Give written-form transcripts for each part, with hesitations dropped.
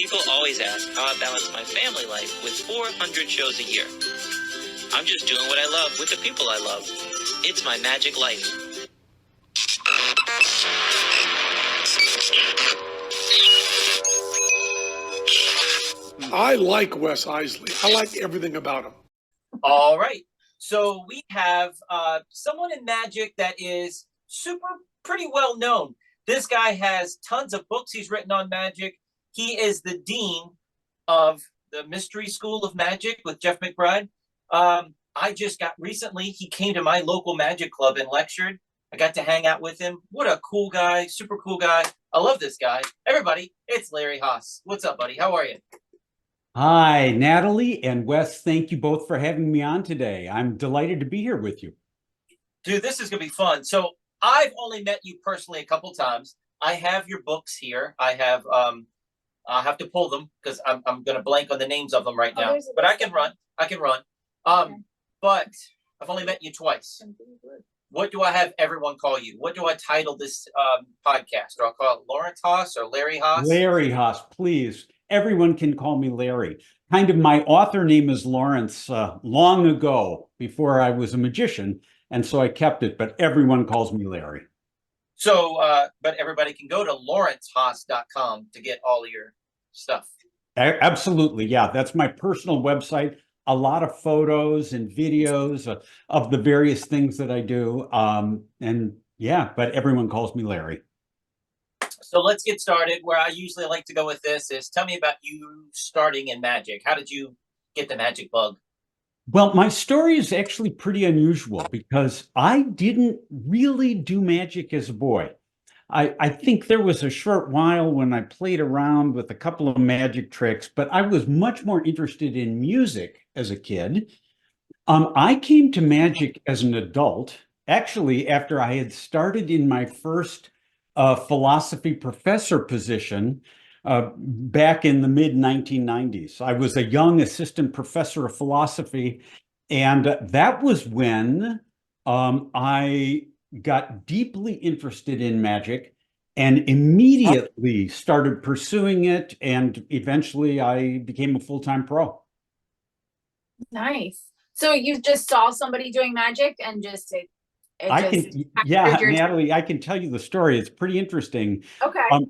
People always ask how I balance my family life with 400 shows a year. I'm just doing what I love with the people I love. It's my magic life. I like Wes Iseli. I like everything about him. All right. So we have someone in magic that is pretty well known. This guy has tons of books he's written on magic. He is the dean of the Mystery School of Magic with Jeff McBride. I just got recently, he came to my local magic club and lectured. I got to hang out with him. What a cool guy, super cool guy. I love this guy. Everybody, it's Larry Haas. What's up, buddy? How are you? Hi, Natalie and Wes. Thank you both for having me on today. I'm delighted to be here with you. Dude, this is going to be fun. So I've only met you personally a couple times. I have your books here. I have to pull them because I'm going to blank on the names of them right now. But I can run. Okay. But I've only met you twice. What do I have everyone call you? What do I title this podcast? Do I call it Lawrence Haas or Larry Haas? Larry Haas, please. Everyone can call me Larry. Kind of my author name is Lawrence long ago, before I was a magician, and so I kept it, but everyone calls me Larry. So, but everybody can go to lawrencehaas.com to get all your stuff. Absolutely, yeah. That's my personal website. A lot of photos and videos of the various things that I do. And yeah, but everyone calls me Larry. So let's get started. Where I usually like to go with this is tell me about you starting in magic. How did you get the magic bug? Well, my story is actually pretty unusual because I didn't really do magic as a boy. I think there was a short while when I played around with a couple of magic tricks, but I was much more interested in music as a kid. I came to magic as an adult, actually, after I had started in my first philosophy professor position back in the mid 1990s. I was a young assistant professor of philosophy, and that was when I got deeply interested in magic and immediately started pursuing it. And eventually I became a full-time pro. Nice. So you just saw somebody doing magic and just Natalie, I can tell you the story. It's pretty interesting. Okay.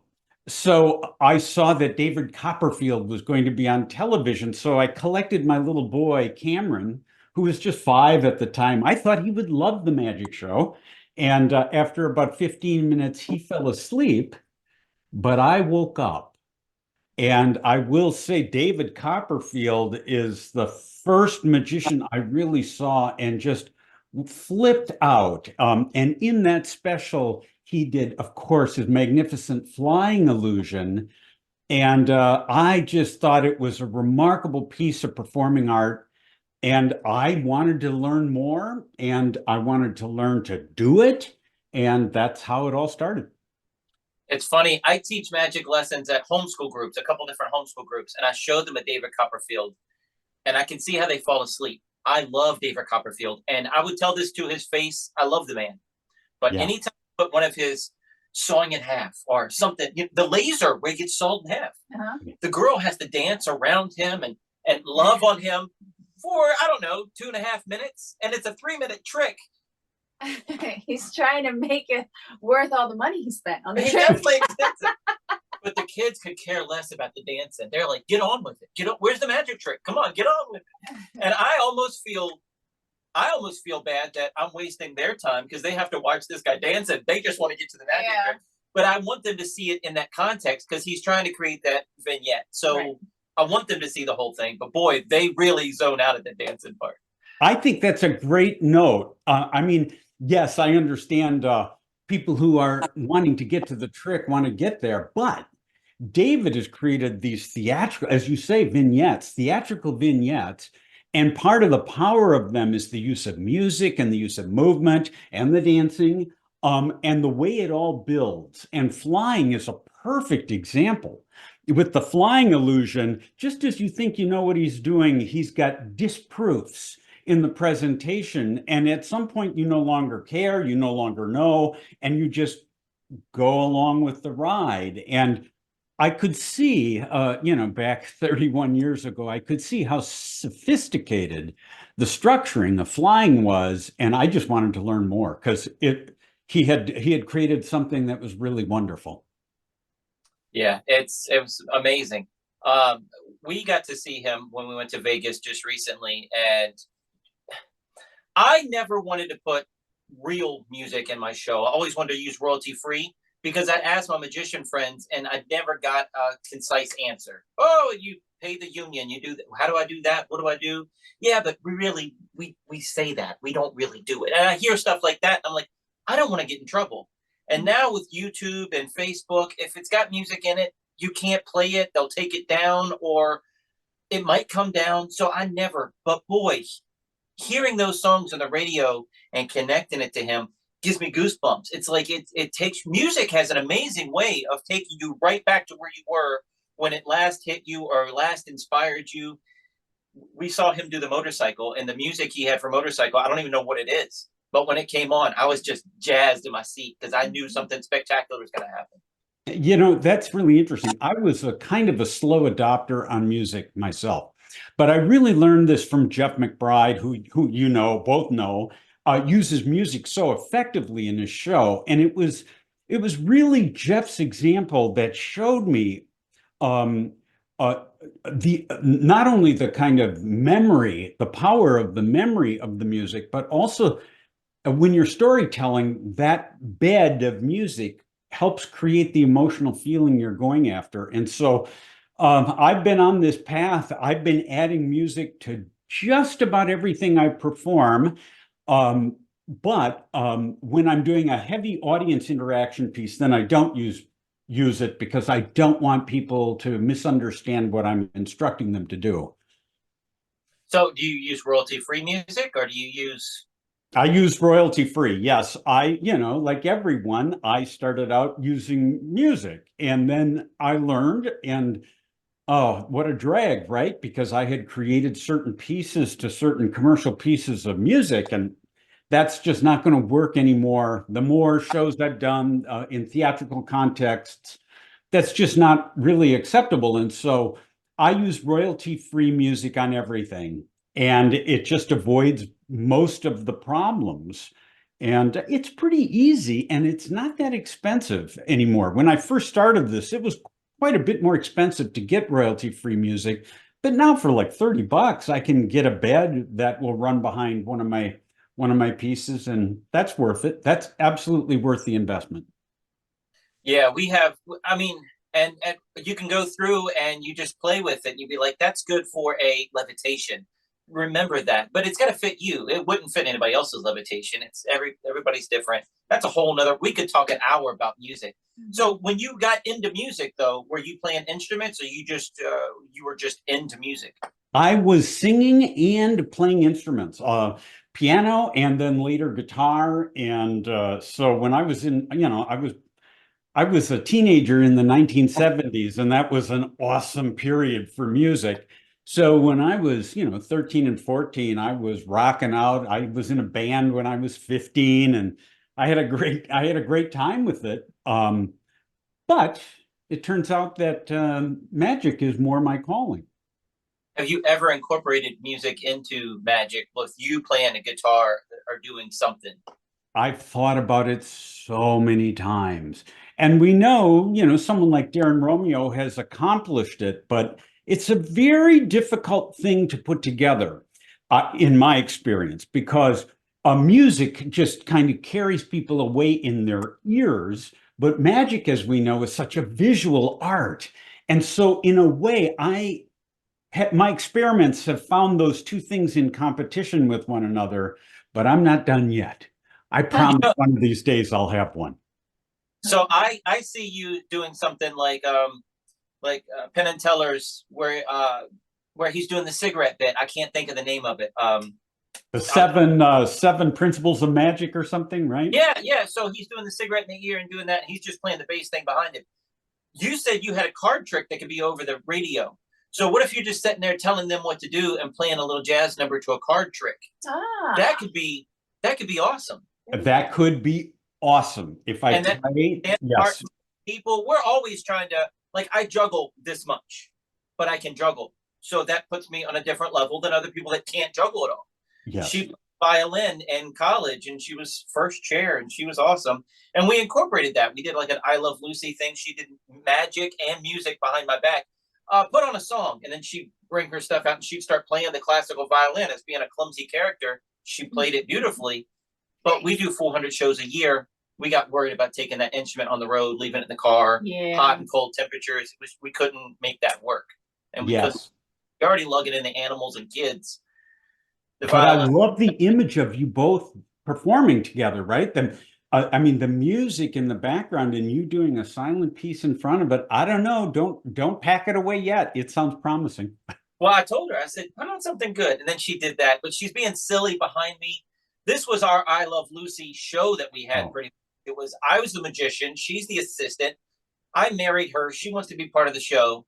So I saw that David Copperfield was going to be on television. So I collected my little boy, Cameron, who was just 5 at the time. I thought he would love the magic show. And after about 15 minutes, he fell asleep, but I woke up. And I will say David Copperfield is the first magician I really saw and just flipped out. And in that special, he did, of course, his magnificent flying illusion. And I just thought it was a remarkable piece of performing art. And I wanted to learn more, and I wanted to learn to do it. And that's how it all started. It's funny. I teach magic lessons at homeschool groups, a couple different homeschool groups, and I showed them a David Copperfield, and I can see how they fall asleep. I love David Copperfield, and I would tell this to his face. I love the man. But anytime I put one of his sawing in half or something, the laser where he gets sawed in half, the girl has to dance around him and love on him for, I don't know, 2.5 minutes. And it's a 3-minute trick. He's trying to make it worth all the money he spent on the trip. Definitely expensive. But the kids could care less about the dancing. They're like, get on with it. Get on. Where's the magic trick? Come on, get on with it. And I almost feel bad that I'm wasting their time because they have to watch this guy dancing. They just want to get to the magic trick. But I want them to see it in that context because he's trying to create that vignette. So I want them to see the whole thing. But boy, they really zone out at the dancing part. I think that's a great note. I mean, yes, I understand people who are wanting to get to the trick want to get there, but David has created these theatrical, as you say, theatrical vignettes, and part of the power of them is the use of music and the use of movement and the dancing, and the way it all builds. And flying is a perfect example. With the flying illusion, just as you think you know what he's doing, he's got disproofs in the presentation. And at some point, you no longer care, you no longer know, and you just go along with the ride. And I could see, back 31 years ago, I could see how sophisticated the structuring of flying was, and I just wanted to learn more because he had created something that was really wonderful. Yeah, it was amazing. We got to see him when we went to Vegas just recently, and I never wanted to put real music in my show. I always wanted to use royalty free because I asked my magician friends and I never got a concise answer. Oh, you pay the union, you do that. How do I do that? What do I do? Yeah, but we say that. We don't really do it. And I hear stuff like that. I'm like, I don't want to get in trouble. And now with YouTube and Facebook, if it's got music in it, you can't play it. They'll take it down or it might come down. So I never, but boy, hearing those songs on the radio and connecting it to him gives me goosebumps. It's like it takes music has an amazing way of taking you right back to where you were when it last hit you or last inspired you. We saw him do the motorcycle and the music he had for motorcycle. I don't even know what it is, but when it came on, I was just jazzed in my seat because I knew something spectacular was going to happen. That's really interesting. I was a kind of a slow adopter on music myself, but I really learned this from Jeff McBride, who both know, uses music so effectively in his show. And it was really Jeff's example that showed me the not only the kind of memory, the power of the memory of the music, but also when you're storytelling, that bed of music helps create the emotional feeling you're going after. And so I've been on this path. I've been adding music to just about everything I perform. But when I'm doing a heavy audience interaction piece, then I don't use it because I don't want people to misunderstand what I'm instructing them to do. So do you use royalty-free music or do you use... I use royalty-free. Yes. Like everyone, I started out using music and then I learned and oh, what a drag, right? Because I had created certain pieces to certain commercial pieces of music and that's just not going to work anymore. The more shows I've done in theatrical contexts, that's just not really acceptable. And so I use royalty-free music on everything and it just avoids most of the problems. And it's pretty easy and it's not that expensive anymore. When I first started this, it was quite a bit more expensive to get royalty-free music. But now for like $30, I can get a bed that will run behind one of my pieces, and that's worth it. That's absolutely worth the investment. Yeah, we have, I mean, and you can go through and you just play with it and you'd be like, that's good for a levitation. Remember that, but it's got to fit you. It wouldn't fit anybody else's levitation. It's everybody's different. That's a whole nother, we could talk an hour about music. So when you got into music though, were you playing instruments or you were just into music? I was singing and playing instruments, piano and then later guitar. And so when I was I was a teenager in the 1970s, and that was an awesome period for music. So when I was, 13 and 14, I was rocking out. I was in a band when I was 15, and I had a great time with it. But it turns out that magic is more my calling. Have you ever incorporated music into magic with you playing a guitar or doing something? I've thought about it so many times. And we know, someone like Darren Romeo has accomplished it, but it's a very difficult thing to put together, in my experience, because music just kind of carries people away in their ears. But magic, as we know, is such a visual art. And so in a way, my experiments have found those two things in competition with one another, but I'm not done yet. I promise one of these days I'll have one. So I see you doing something like Penn and Teller's where he's doing the cigarette bit. I can't think of the name of it. The seven principles of magic or something, right? Yeah. So he's doing the cigarette in the ear and doing that. And he's just playing the bass thing behind him. You said you had a card trick that could be over the radio. So what if you're just sitting there telling them what to do and playing a little jazz number to a card trick? That could be awesome. That could be awesome if I play. Yes. People, we're always trying to like I juggle this much, but I can juggle. So that puts me on a different level than other people that can't juggle at all. Yes. She played violin in college and she was first chair and she was awesome. And we incorporated that. We did like an I Love Lucy thing. She did magic and music behind my back. Put on a song, and then she'd bring her stuff out and she'd start playing the classical violin as being a clumsy character. She played it beautifully, but we do 400 shows a year. We got worried about taking that instrument on the road, leaving it in the car, hot and cold temperatures. We couldn't make that work. And we already lug it into animals and kids. But I love the image of you both performing together, right? I mean, the music in the background and you doing a silent piece in front of it. I don't know. Don't pack it away yet. It sounds promising. Well, I told her, I said, put on something good. And then she did that, but she's being silly behind me. This was our I Love Lucy show that we had. I was the magician. She's the assistant. I married her. She wants to be part of the show.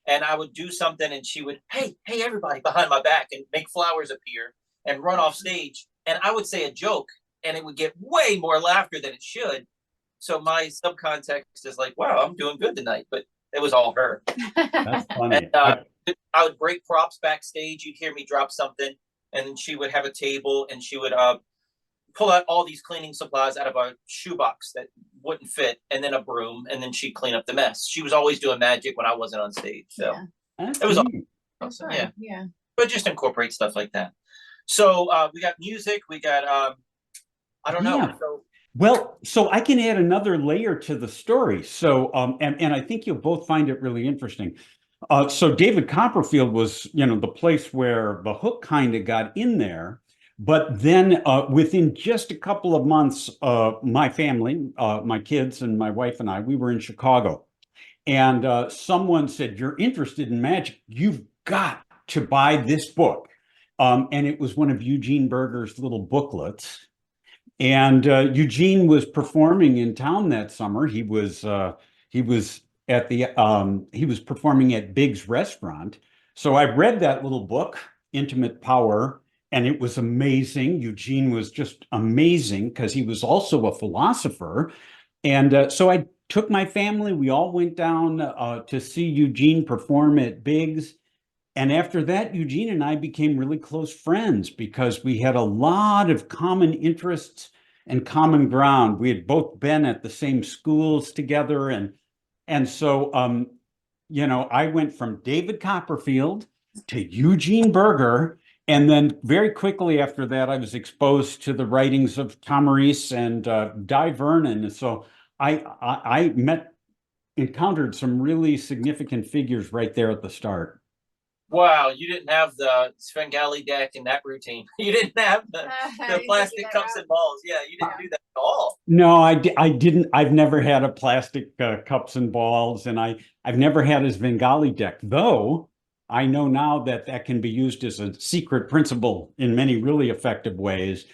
And I would do something and she would, hey, everybody, behind my back, and make flowers appear and run off stage. And I would say a joke and it would get way more laughter than it should. So my subcontext is like, wow, I'm doing good tonight. But it was all her. That's funny. And, I would break props backstage. You'd hear me drop something and then she would have a table and she would pull out all these cleaning supplies out of a shoebox that wouldn't fit, and then a broom, and then she'd clean up the mess. She was always doing magic when I wasn't on stage. So it was awesome. Yeah. But just incorporate stuff like that. So we got music, we got I don't know. Well, so I can add another layer to the story. So and I think you'll both find it really interesting. So David Copperfield was, the place where the hook kind of got in there. But then within just a couple of months, my family, my kids and my wife and I, we were in Chicago. And someone said, you're interested in magic. You've got to buy this book. And it was one of Eugene Burger's little booklets. And Eugene was performing in town that summer. He was performing at Big's restaurant. So I read that little book, Intimate Power. And it was amazing. Eugene was just amazing because he was also a philosopher. And so I took my family. We all went down to see Eugene perform at Big's. And after that, Eugene and I became really close friends because we had a lot of common interests and common ground. We had both been at the same schools together. And so, I went from David Copperfield to Eugene Burger. And then very quickly after that, I was exposed to the writings of Tom Rees and Di Vernon. And so I encountered some really significant figures right there at the start. Wow, you didn't have the Svengali deck in that routine. You didn't have the plastic cups and balls. Yeah, you didn't do that at all. No, I didn't. I've never had a plastic cups and balls, and I've never had a Svengali deck, though. I know now that can be used as a secret principle in many really effective ways.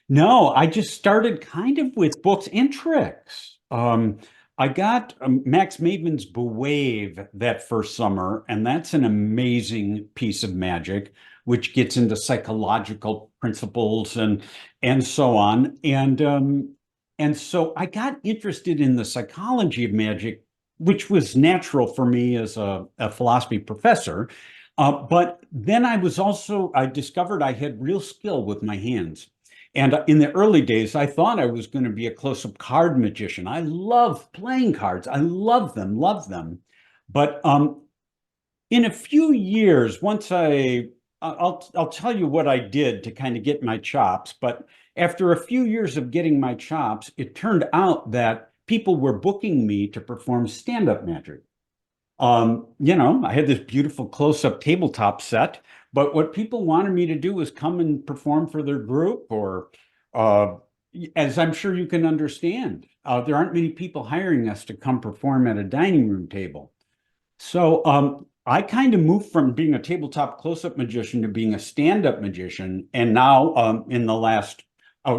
No, I just started kind of with books and tricks. I got Max Maven's Bewave that first summer, and that's an amazing piece of magic, which gets into psychological principles and so on. And so I got interested in the psychology of magic, which was natural for me as a philosophy professor. But then I discovered I had real skill with my hands. And in the early days, I thought I was going to be a close-up card magician. I love playing cards. I love them. But in a few years, once I'll tell you what I did to kind of get my chops. But after a few years of getting my chops, it turned out that people were booking me to perform stand-up magic. I had this beautiful close-up tabletop set, but what people wanted me to do was come and perform for their group, or as I'm sure you can understand, there aren't many people hiring us to come perform at a dining room table. So I kind of moved from being a tabletop close-up magician to being a stand-up magician, and now in the last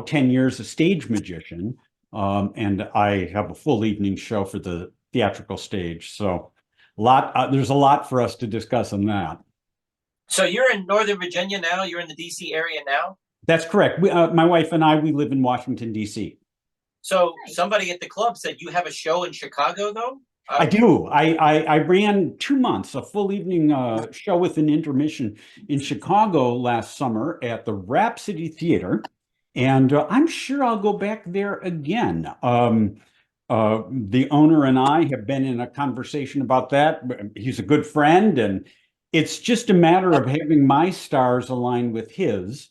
10 years, a stage magician. And I have a full evening show for the theatrical stage. So there's a lot for us to discuss on that. So you're in Northern Virginia now? You're in the DC area now? That's correct. My wife and we live in Washington, DC. So somebody at the club said you have a show in Chicago, though? I do. I ran 2 months, a full evening show with an intermission in Chicago last summer at the Rhapsody Theater, and I'm sure I'll go back there again. The owner and I have been in a conversation about that. He's a good friend, and it's just a matter of having my stars align with his.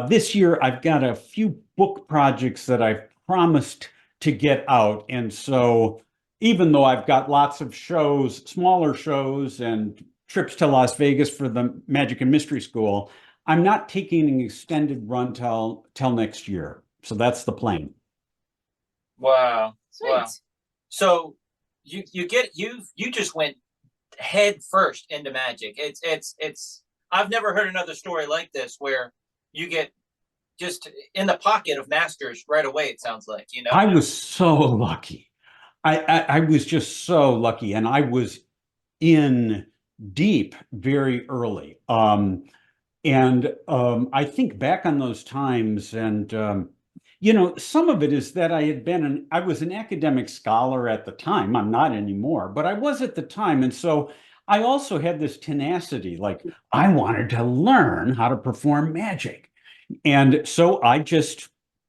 This year, I've got a few book projects that I've promised to get out, and so even though I've got lots of shows, smaller shows, and trips to Las Vegas for the Magic and Mystery School, I'm not taking an extended run till next year. So that's the plan. Wow. Sweet. Wow. So you just went head first into magic. It's I've never heard another story like this where you get just in the pocket of masters right away, it sounds like, you know? I was so lucky. I was just so lucky, and I was in deep very early. I think back on those times, and some of it is that I was an academic scholar at the time. I'm not anymore, but I was at the time, and so I also had this tenacity, like I wanted to learn how to perform magic, and so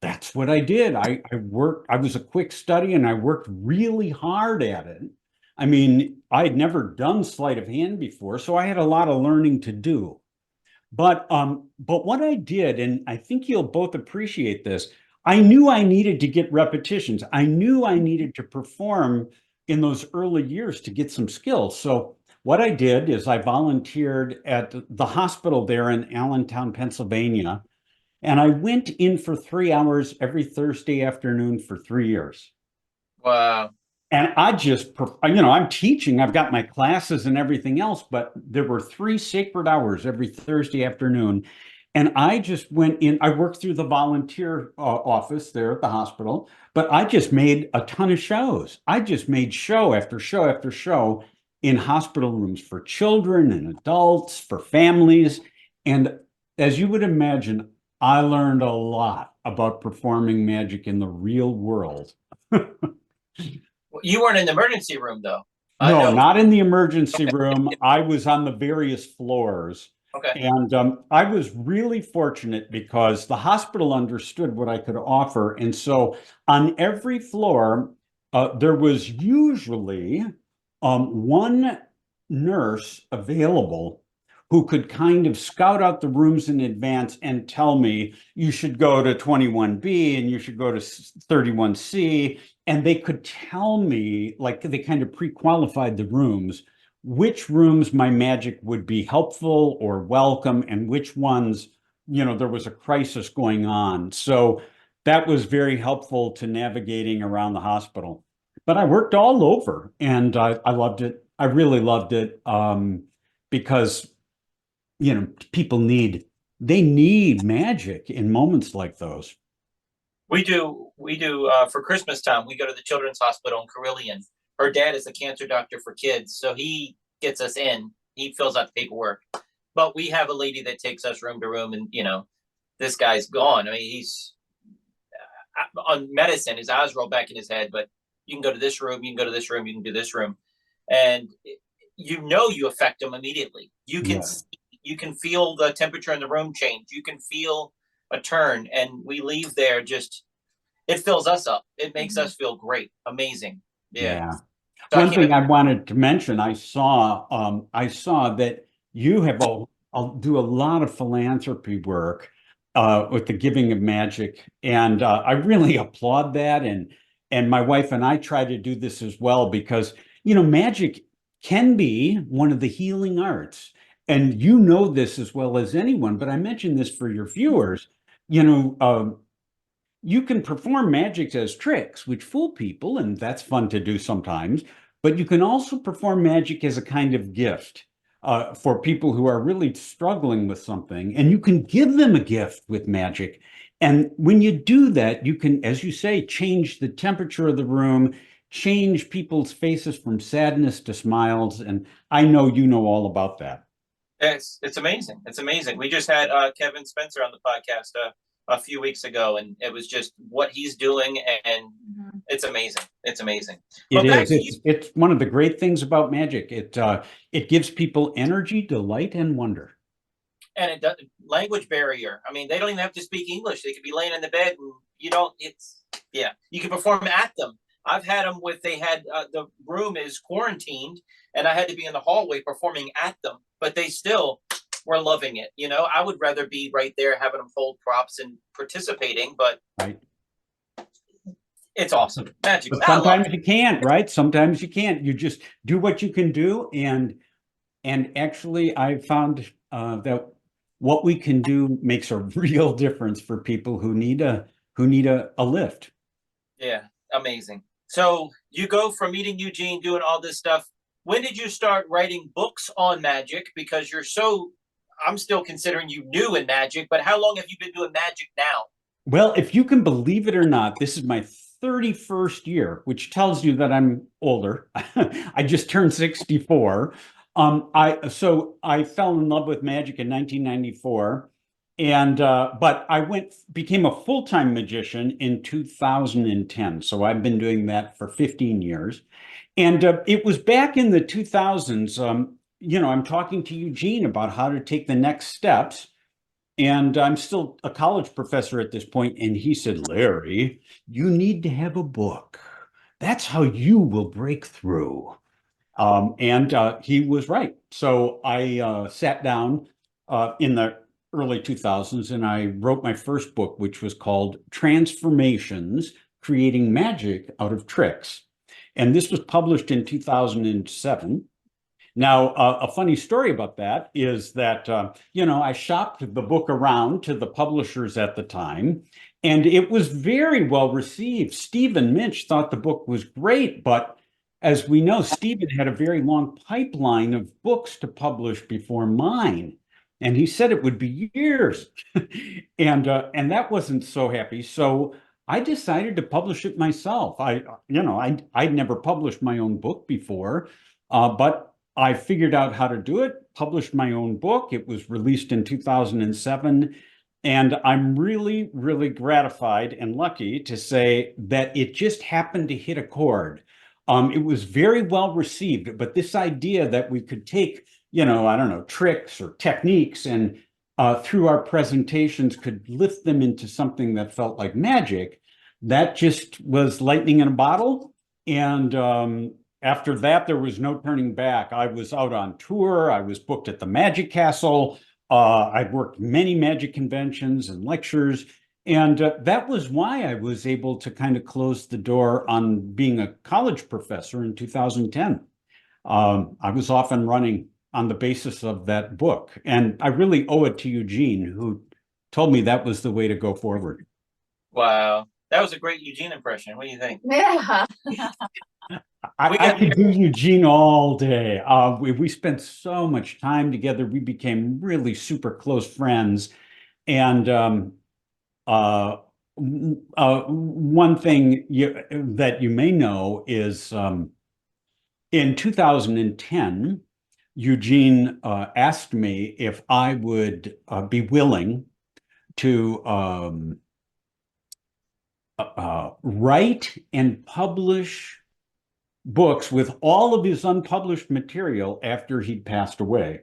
that's what I did. I was a quick study, and I worked really hard at it. I mean, I'd never done sleight of hand before, so I had a lot of learning to do. But what I did, and I think you'll both appreciate this, I knew I needed to get repetitions. I knew I needed to perform in those early years to get some skills. So what I did is I volunteered at the hospital there in Allentown, Pennsylvania. And I went in for 3 hours every Thursday afternoon for 3 years. Wow. And I'm teaching, I've got my classes and everything else, but there were 3 sacred hours every Thursday afternoon. And I just went in, I worked through the volunteer office there at the hospital, but I just made a ton of shows. I just made show after show after show in hospital rooms for children and adults, for families. And as you would imagine, I learned a lot about performing magic in the real world. You weren't in the emergency room, though. No, not in the emergency room. I was on the various floors. Okay. And I was really fortunate because the hospital understood what I could offer. And so on every floor, there was usually one nurse available who could kind of scout out the rooms in advance and tell me, you should go to 21B and you should go to 31C. And they could tell me, like they kind of pre-qualified the rooms, which rooms my magic would be helpful or welcome, and which ones, there was a crisis going on. So that was very helpful to navigating around the hospital. But I worked all over, and I loved it. I really loved it because people need magic in moments like those. We do for Christmas time, we go to the Children's Hospital in Carillion. Her dad is a cancer doctor for kids, so he gets us in. He fills out the paperwork. But we have a lady that takes us room to room, and this guy's gone. I mean, he's on medicine. His eyes roll back in his head, but you can go to this room, you can go to this room, you can do this room, and you affect him immediately. You can you can feel the temperature in the room change. You can feel a turn, and we leave there it fills us up. It makes us feel great, amazing. Yeah. So one thing I wanted to mention, I saw that you have do a lot of philanthropy work with the giving of magic, and I really applaud that. And my wife and I try to do this as well because magic can be one of the healing arts, and this as well as anyone. But I mention this for your viewers. You can perform magic as tricks, which fool people, and that's fun to do sometimes. But you can also perform magic as a kind of gift for people who are really struggling with something, and you can give them a gift with magic. And when you do that, you can, as you say, change the temperature of the room, change people's faces from sadness to smiles. And I know you know all about that. It's amazing. It's amazing. We just had Kevin Spencer on the podcast. a few weeks ago, and it was just what he's doing, and Mhm. it's amazing. It's amazing. It But back is. to you. It's one of the great things about magic. It gives people energy, delight, and wonder. And it does, language barrier. I mean, they don't even have to speak English. They could be laying in the bed, and you don't. It's yeah. You can perform at them. I've had them with. They had the room is quarantined, and I had to be in the hallway performing at them, but they still were loving it. You know, I would rather be right there having them hold props and participating, but Right. it's awesome. Magic. But I love sometimes it. you can't, right? Sometimes you can't. You just do what you can do, and actually, I've found that what we can do makes a real difference for people who need a lift. Yeah, amazing. So you go from meeting Eugene, doing all this stuff. When did you start writing books on magic? Because you're so, I'm still considering you new in magic, but how long have you been doing magic now? Well, if you can believe it or not, this is my 31st year, which tells you that I'm older. I just turned 64. So I fell in love with magic in 1994, and but I became a full-time magician in 2010. So I've been doing that for 15 years, and it was back in the 2000s. I'm talking to Eugene about how to take the next steps. And I'm still a college professor at this point. And he said, Larry, you need to have a book. That's how you will break through. And he was right. So I sat down in the early 2000s and I wrote my first book, which was called Transformations, Creating Magic Out of Tricks. And this was published in 2007. Now, a funny story about that is that, I shopped the book around to the publishers at the time, and it was very well received. Stephen Minch thought the book was great, but as we know, Stephen had a very long pipeline of books to publish before mine, and he said it would be years, and that wasn't so happy. So I decided to publish it myself. I'd never published my own book before, but I figured out how to do it, published my own book. It was released in 2007. And I'm really, really gratified and lucky to say that it just happened to hit a chord. It was very well received, but this idea that we could take, I don't know, tricks or techniques and through our presentations could lift them into something that felt like magic, that just was lightning in a bottle. And after that, there was no turning back. I was out on tour. I was booked at the Magic Castle. I'd worked many magic conventions and lectures. And that was why I was able to kind of close the door on being a college professor in 2010. I was off and running on the basis of that book. And I really owe it to Eugene, who told me that was the way to go forward. Wow. That was a great Eugene impression. What do you think? Yeah. I could do Eugene all day. We spent so much time together. We became really super close friends. And one thing that you may know is in 2010, Eugene asked me if I would be willing to write and publish books with all of his unpublished material after he'd passed away.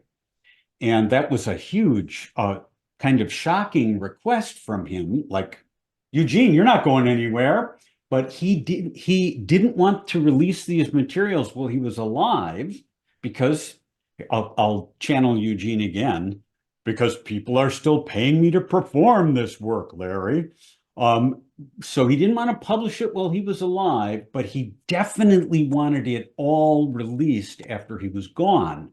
And that was a huge, kind of shocking request from him. Like, Eugene, you're not going anywhere. But he didn't want to release these materials while he was alive because I'll channel Eugene again, because people are still paying me to perform this work, Larry. So he didn't want to publish it while he was alive, but he definitely wanted it all released after he was gone.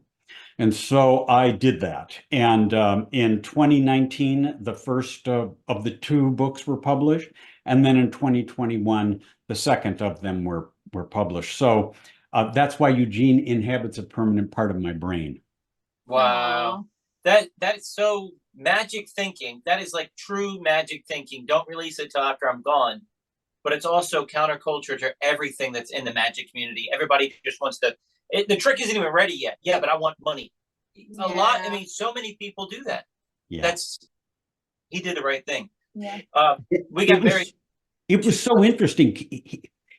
And so I did that. And in 2019, the first of the two books were published. And then in 2021, the second of them were published. So that's why Eugene inhabits a permanent part of my brain. Wow. That's so magic thinking. That is like true magic thinking. Don't release it till after I'm gone. But it's also counterculture to everything that's in the magic community. Everybody just wants to. The trick isn't even ready yet. Yeah, but I want money. A lot. I mean, so many people do that. Yeah. He did the right thing. Yeah. We got married. It was so interesting.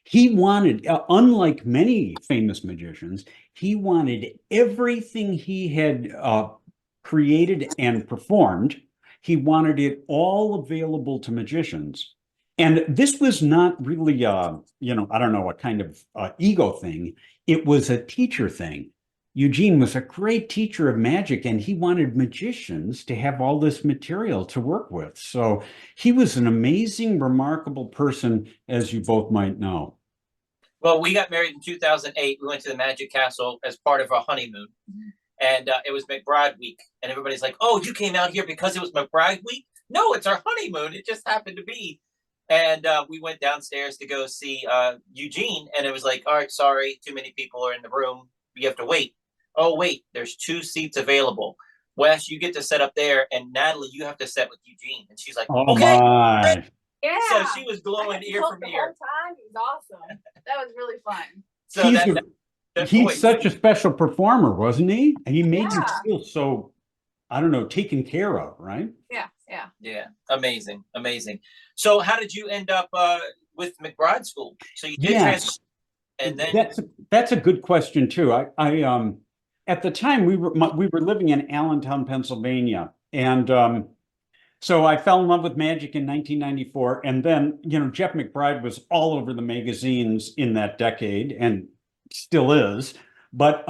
He wanted, unlike many famous magicians, he wanted everything he had created and performed. He wanted it all available to magicians. And this was not really, I don't know, a kind of ego thing. It was a teacher thing. Eugene was a great teacher of magic, and he wanted magicians to have all this material to work with. So he was an amazing, remarkable person, as you both might know. Well, we got married in 2008. We went to the Magic Castle as part of our honeymoon. And it was McBride week. And everybody's like, oh, you came out here because it was McBride week? No, it's our honeymoon. It just happened to be. And we went downstairs to go see Eugene. And it was like, all right, sorry, too many people are in the room. You have to wait. Oh, wait, there's 2 seats available. Wes, you get to sit up there. And Natalie, you have to sit with Eugene. And she's like, Oh, okay. my. Yeah. So she was glowing ear from the ear. whole time. It was awesome. That was really fun. So He's such a special performer, wasn't he? And he made you Yeah. feel so, I don't know, taken care of, right? Yeah, yeah. Yeah, amazing, amazing. So how did you end up with McBride School? So you did Yes, and then that's a good question too. I at the time we were living in Allentown, Pennsylvania, and so I fell in love with magic in 1994, and then Jeff McBride was all over the magazines in that decade, and still is. But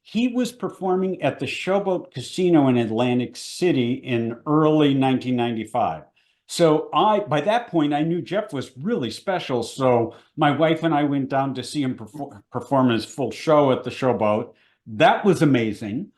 he was performing at the Showboat Casino in Atlantic City in early 1995. So by that point, I knew Jeff was really special. So my wife and I went down to see him perform his full show at the Showboat. That was amazing.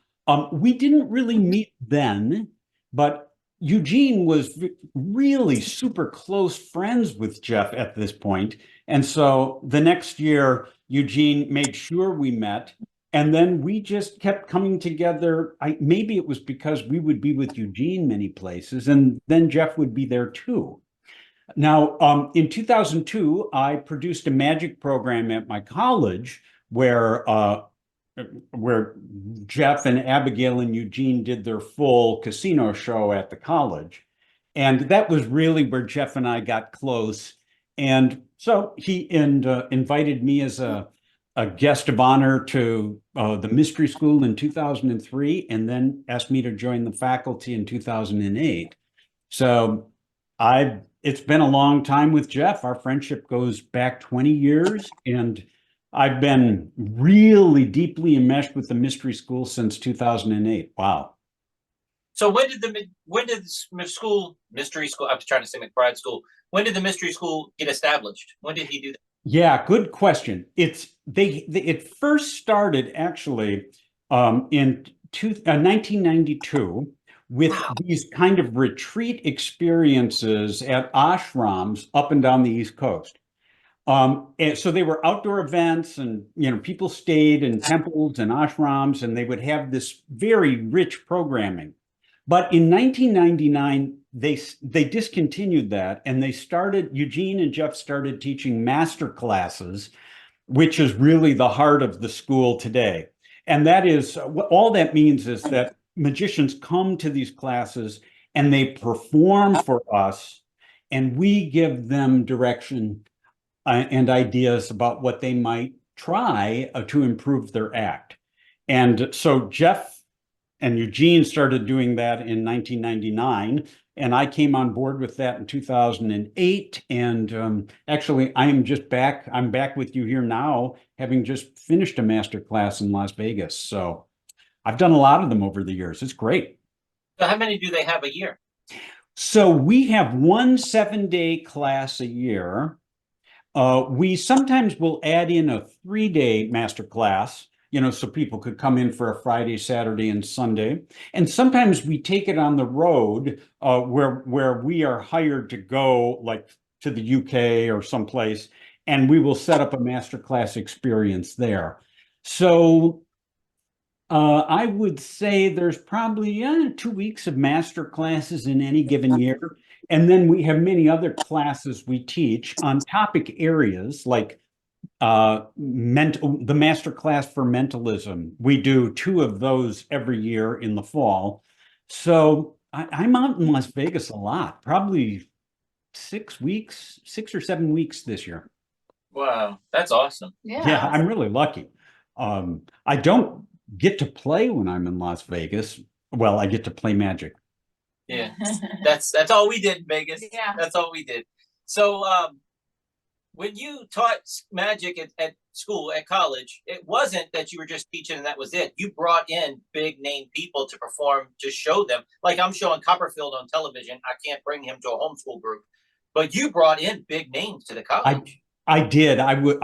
We didn't really meet then, but Eugene was really super close friends with Jeff at this point. And so the next year, Eugene made sure we met. And then we just kept coming together. Maybe it was because we would be with Eugene many places, and then Jeff would be there too. Now, in 2002, I produced a magic program at my college where Jeff and Abigail and Eugene did their full casino show at the college. And that was really where Jeff and I got close. And so he invited me as a guest of honor to the mystery school in 2003, and then asked me to join the faculty in 2008. So it's been a long time with Jeff. Our friendship goes back 20 years, and I've been really deeply enmeshed with the mystery school since 2008. Wow. So when did the mystery school, I'm trying to say McBride School, when did the mystery school get established? When did he do that? Yeah, good question. It first started actually in 1992 with these kind of retreat experiences at ashrams up and down the East Coast. And so they were outdoor events, and people stayed in temples and ashrams, and they would have this very rich programming. But in 1999, they discontinued that, and Eugene and Jeff started teaching master classes, which is really the heart of the school today. And that is, all that means is that magicians come to these classes and they perform for us, and we give them direction and ideas about what they might try to improve their act. And so Jeff and Eugene started doing that in 1999, and I came on board with that in 2008. And actually, I'm back with you here now, having just finished a master class in Las Vegas. So I've done a lot of them over the years. It's great. So how many do they have a year? So we have one 7-day class a year. We sometimes will add in a 3-day master class, so people could come in for a Friday, Saturday, and Sunday. And sometimes we take it on the road where we are hired to go, like to the UK or someplace, and we will set up a masterclass experience there. So I would say there's probably 2 weeks of master classes in any given year. And then we have many other classes we teach on topic areas like the master class for mentalism. We do 2 of those every year in the fall. So I'm out in Las Vegas a lot, probably 6 weeks, 6 or 7 weeks this year. Wow, that's awesome. Yeah, I'm really lucky. I don't get to play when I'm in Las Vegas. Well, I get to play Magic. Yeah, that's all we did in Vegas. Yeah. That's all we did. So when you taught magic at school, at college, it wasn't that you were just teaching and that was it. You brought in big name people to perform, to show them. Like I'm showing Copperfield on television. I can't bring him to a homeschool group, but you brought in big names to the college. I did. I would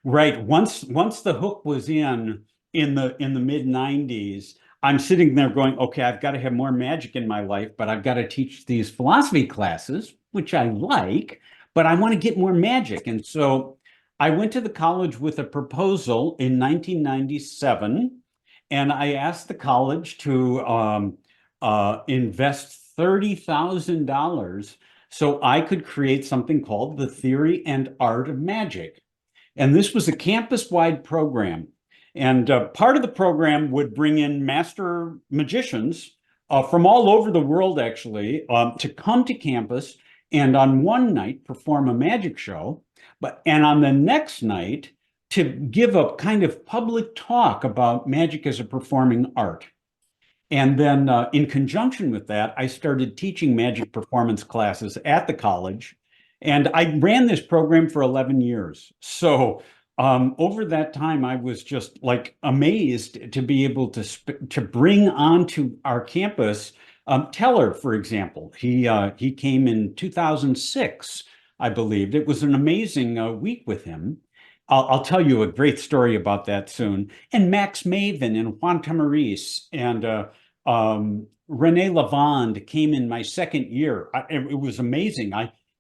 right. Once the hook was in the mid 90s, I'm sitting there going, okay, I've got to have more magic in my life, but I've got to teach these philosophy classes, which I like, but I want to get more magic. And so I went to the college with a proposal in 1997, and I asked the college to invest $30,000 so I could create something called the Theory and Art of Magic. And this was a campus-wide program. And part of the program would bring in master magicians from all over the world, actually, to come to campus and on one night perform a magic show, and on the next night to give a kind of public talk about magic as a performing art. And then in conjunction with that, I started teaching magic performance classes at the college. And I ran this program for 11 years. So over that time, I was just like amazed to be able to bring onto our campus Teller, for example. He came in 2006, I believe. It was an amazing week with him. I'll tell you a great story about that soon. And Max Maven and Juan Tamariz and Rene Lavande came in my second year. It was amazing.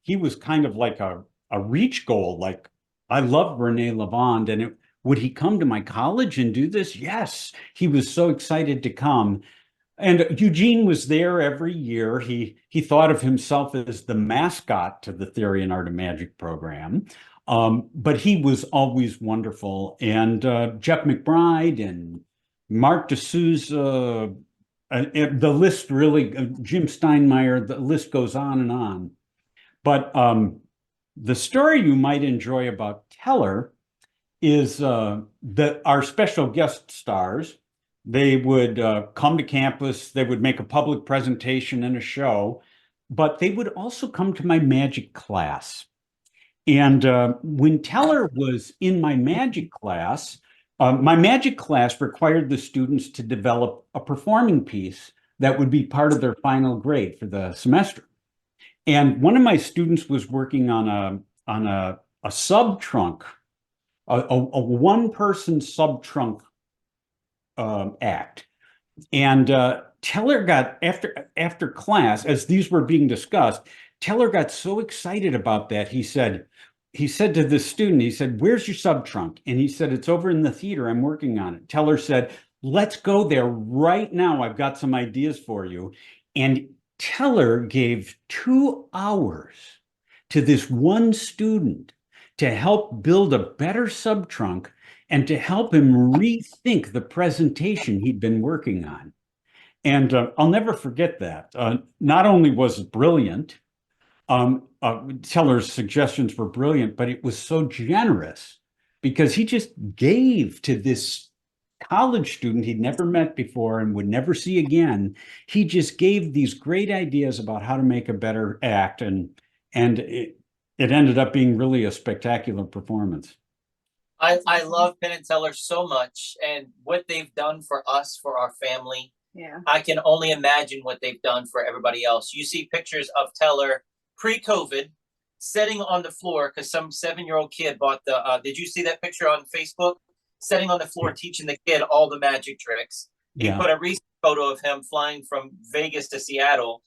He was kind of like a reach goal. Like I love Rene Lavande, and would he come to my college and do this? Yes, he was so excited to come. And Eugene was there every year. He thought of himself as the mascot to the Theory and Art of Magic program. But he was always wonderful. And Jeff McBride and Mark D'Souza, the list really, Jim Steinmeier, the list goes on and on. But the story you might enjoy about Teller is that our special guest stars, they would come to campus, they would make a public presentation and a show, but they would also come to my magic class. And when Teller was in my magic class required the students to develop a performing piece that would be part of their final grade for the semester. And one of my students was working on a sub trunk, a one-person sub trunk act. And Teller got, after class, as these were being discussed, Teller got so excited about that. He said to the student, he said, "Where's your sub trunk?" And he said, "It's over in the theater. I'm working on it." Teller said, "Let's go there right now. I've got some ideas for you." And Teller gave 2 hours to this one student to help build a better sub trunk and to help him rethink the presentation he'd been working on. And I'll never forget that. Not only was it brilliant, Teller's suggestions were brilliant, but it was so generous because he just gave to this college student he'd never met before and would never see again. He just gave these great ideas about how to make a better act, and it ended up being really a spectacular performance. I love Penn and Teller so much, and what they've done for us, for our family. Yeah. I can only imagine what they've done for everybody else. You see pictures of Teller pre-COVID sitting on the floor because some 7-year-old kid bought the, did you see that picture on Facebook? Sitting on the floor teaching the kid all the magic tricks. He put a recent photo of him flying from Vegas to Seattle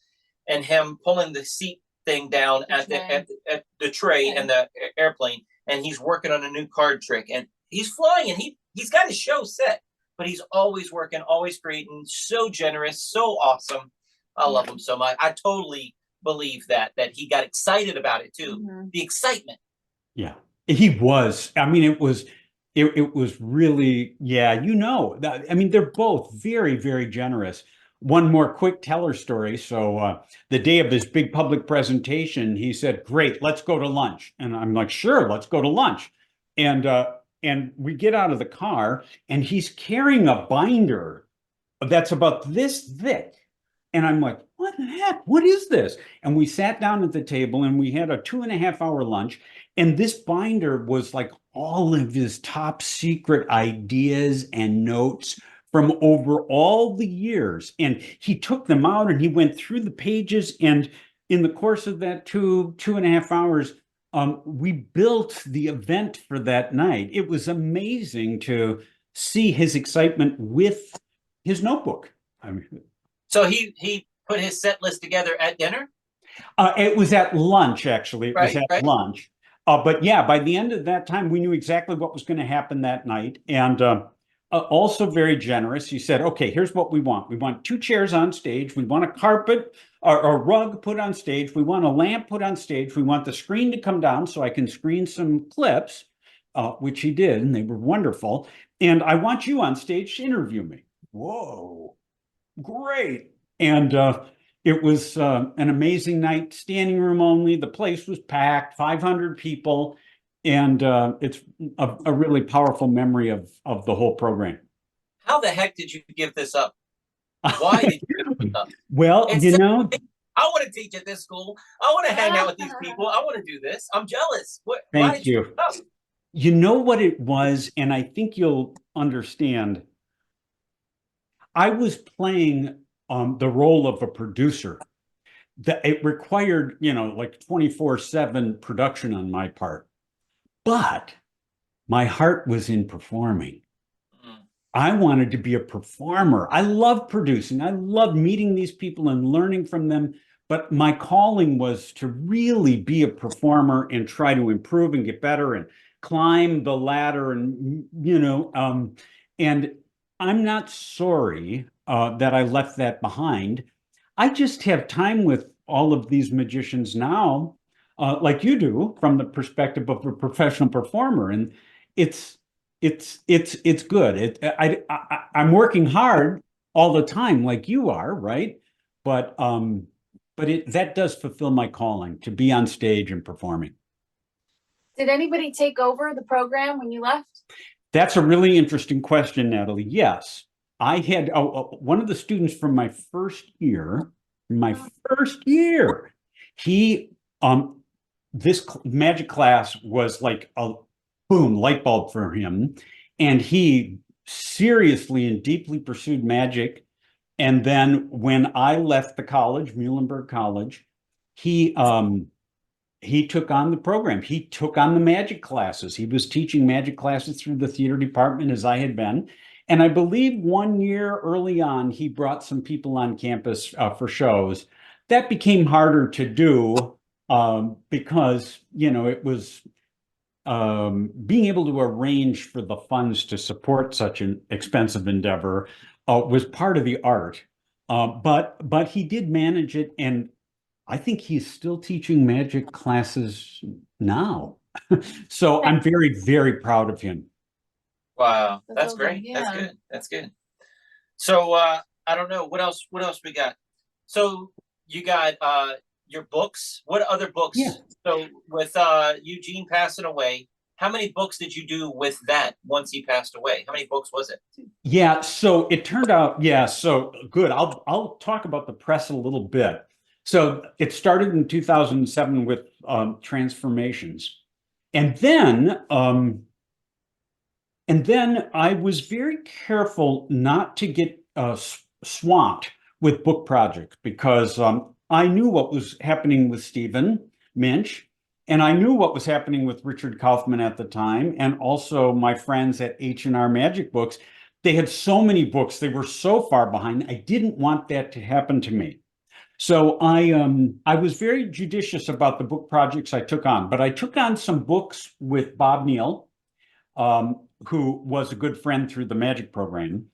and him pulling the seat thing down at the tray in the airplane, and he's working on a new card trick, and he's flying, and he's got his show set, but he's always working, always creating, so generous, so awesome. I love him so much. I totally believe that he got excited about it too. The excitement. Yeah, he was. I mean, it was really, yeah, I mean, they're both very, very generous. one more quick teller story. So the day of this big public presentation, he said, "Great, let's go to lunch." And I'm like, "Sure, let's go to lunch." And we get out of the car, and he's carrying a binder that's about this thick. And I'm like, "What the heck? What is this?" And we sat down at the table, and we had a 2.5 hour lunch. And this binder was like all of his top secret ideas and notes from over all the years. And he took them out and he went through the pages. And in the course of that 2.5 hours, we built the event for that night. It was amazing to see his excitement with his notebook. I mean, So he put his set list together at dinner? it was at lunch, actually. It was at lunch. But yeah, by the end of that time, we knew exactly what was going to happen that night. And also very generous. He said, "Okay, here's what we want. We want 2 chairs on stage. We want a carpet or a rug put on stage. We want a lamp put on stage. We want the screen to come down so I can screen some clips," which he did, and they were wonderful. "And I want you on stage to interview me." Whoa, great. And it was an amazing night, standing room only. The place was packed, 500 people. And it's a really powerful memory of the whole program. How the heck did you give this up? Why did you give this up? Well, It's you so- know, I want to teach at this school. I want to hang out with these people. I want to do this. I'm jealous. Why Thank did you you. give it up? You know what it was, and I think you'll understand. I was playing the role of a producer. That it required, like 24/7 production on my part. But my heart was in performing. Mm. I wanted to be a performer. I love producing. I love meeting these people and learning from them. But my calling was to really be a performer and try to improve and get better and climb the ladder. And I'm not sorry that I left that behind. I just have time with all of these magicians now, like you do, from the perspective of a professional performer, and it's good. I'm working hard all the time, like you are, right? But that does fulfill my calling to be on stage and performing. Did anybody take over the program when you left? That's a really interesting question, Natalie. Yes, I had one of the students from my first year. He this magic class was like a boom light bulb for him, and he seriously and deeply pursued magic. And then when I left the college, Muhlenberg College, he took on the program. He took on the magic classes. He was teaching magic classes through the theater department as I had been. And I believe 1 year early on, he brought some people on campus for shows. That became harder to do because, it was being able to arrange for the funds to support such an expensive endeavor was part of the art. But he did manage it, and I think he's still teaching magic classes now. So I'm very, very proud of him. Wow, that's awesome. great. Yeah. That's good. That's good. So I don't know what else we got. So you got your books. What other books? Yeah. So with Eugene passing away, how many books did you do with that once he passed away? How many books was it? Yeah, so it turned out, so good. I'll talk about the press a little bit. So it started in 2007 with Transformations. And then I was very careful not to get swamped with book projects because I knew what was happening with Stephen Minch, and I knew what was happening with Richard Kaufman at the time, and also my friends at H&R Magic Books. They had so many books. They were so far behind. I didn't want that to happen to me. So I was very judicious about the book projects I took on, but I took on some books with Bob Neal, who was a good friend through the magic program.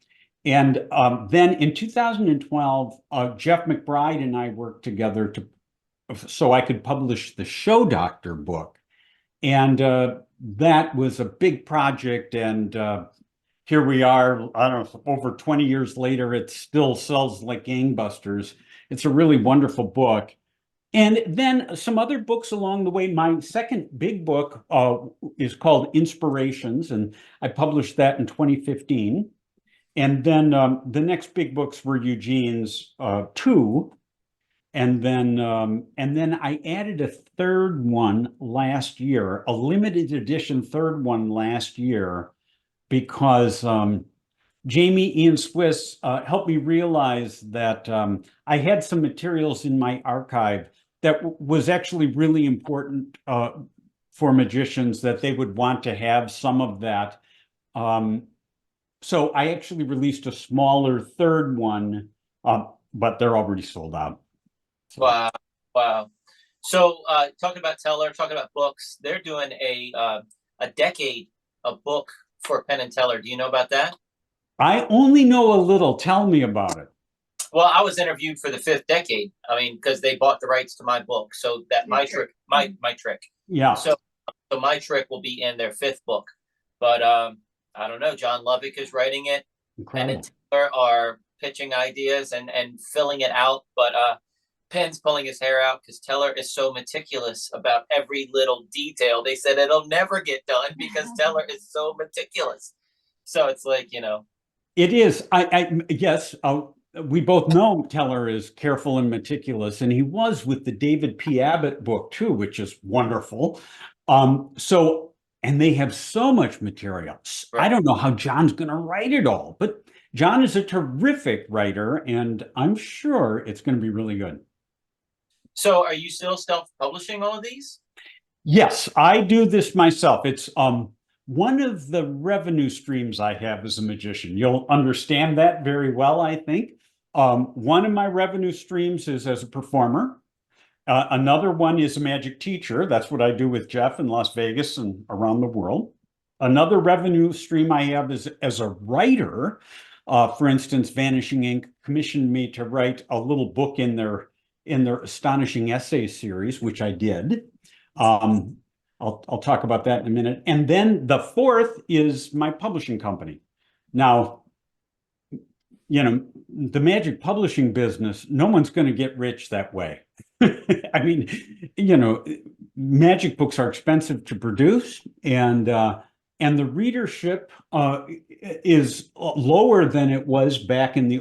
And then in 2012, Jeff McBride and I worked together so I could publish the Show Doctor book. And that was a big project. And here we are, I don't know, over 20 years later, it still sells like gangbusters. It's a really wonderful book. And then some other books along the way. My second big book is called Inspirations, and I published that in 2015. And then the next big books were Eugene's two. And then I added a third one last year, a limited edition third one last year, because Jamie Ian Swiss helped me realize that I had some materials in my archive that was actually really important for magicians, that they would want to have some of that. So I actually released a smaller third one, but they're already sold out. So. Wow. Wow. So talking about Teller, talking about books, they're doing a decade of book for Penn and Teller. Do you know about that? I only know a little. Tell me about it. Well, I was interviewed for the 5th decade. I mean, because they bought the rights to my book. So that my trick. Yeah. So my trick will be in their 5th book. But I don't know. John Lovick is writing it. Incredible. And Teller are pitching ideas and filling it out. But Penn's pulling his hair out because Teller is so meticulous about every little detail. They said it'll never get done because Teller is so meticulous. So it's like, you know. It is. Yes. We both know Teller is careful and meticulous, and he was with the David P. Abbott book too, which is wonderful. And they have so much material. Right. I don't know how John's going to write it all, but John is a terrific writer, and I'm sure it's going to be really good. So are you still self-publishing all of these? Yes, I do this myself. It's one of the revenue streams I have as a magician. You'll understand that very well, I think. One of my revenue streams is as a performer. Another one is a magic teacher. That's what I do with Jeff in Las Vegas and around the world. Another revenue stream I have is as a writer. For instance, Vanishing Ink commissioned me to write a little book in their astonishing essay series, which I did. I'll talk about that in a minute. And then the fourth is my publishing company. Now, you know, the magic publishing business, no one's going to get rich that way. I mean, you know, magic books are expensive to produce, and the readership is lower than it was back in the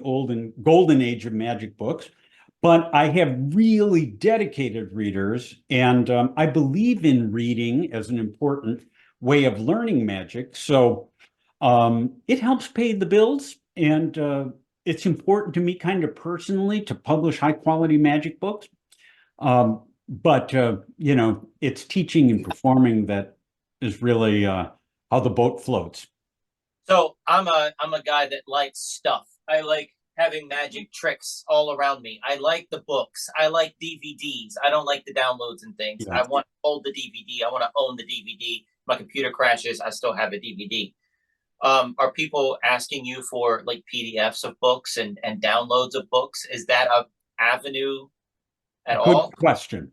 golden age of magic books. But I have really dedicated readers, and I believe in reading as an important way of learning magic. So it helps pay the bills, and it's important to me kind of personally to publish high quality magic books. But you know, it's teaching and performing that is really how the boat floats. So I'm a guy that likes stuff. I like having magic tricks all around me. I like the books. I like DVDs. I don't like the downloads and things. Yeah. I want to hold the DVD. I want to own the DVD. My computer crashes, I still have a DVD. Are people asking you for like PDFs of books and downloads of books? Is that an avenue at all? Good question.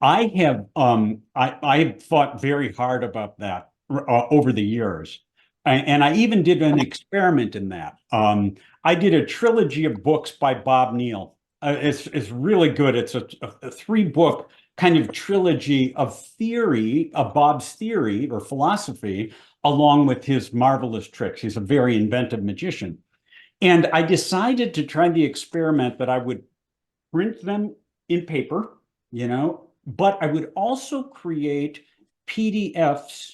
I have I thought very hard about that over the years. And I even did an experiment in that. I did a trilogy of books by Bob Neal. It's really good. It's a 3-book kind of trilogy of theory, of Bob's theory or philosophy, along with his marvelous tricks. He's a very inventive magician. And I decided to try the experiment that I would print them in paper, you know, but I would also create PDFs.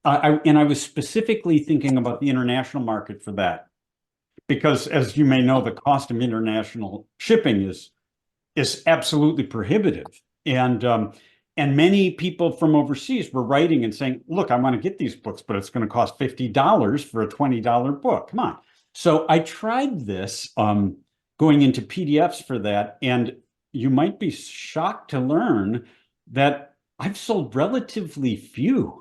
And I was specifically thinking about the international market for that, because as you may know, the cost of international shipping is absolutely prohibitive. And many people from overseas were writing and saying, look, I want to get these books, but it's going to cost $50 for a $20 book. Come on. So I tried this going into PDFs for that. And you might be shocked to learn that I've sold relatively few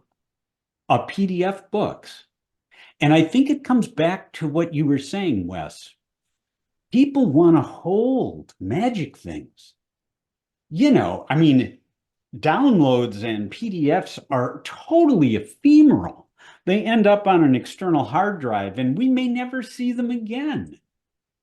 PDF books. And I think it comes back to what you were saying, Wes. People want to hold magic things. You know, I mean, downloads and PDFs are totally ephemeral. they end up on an external hard drive and we may never see them again.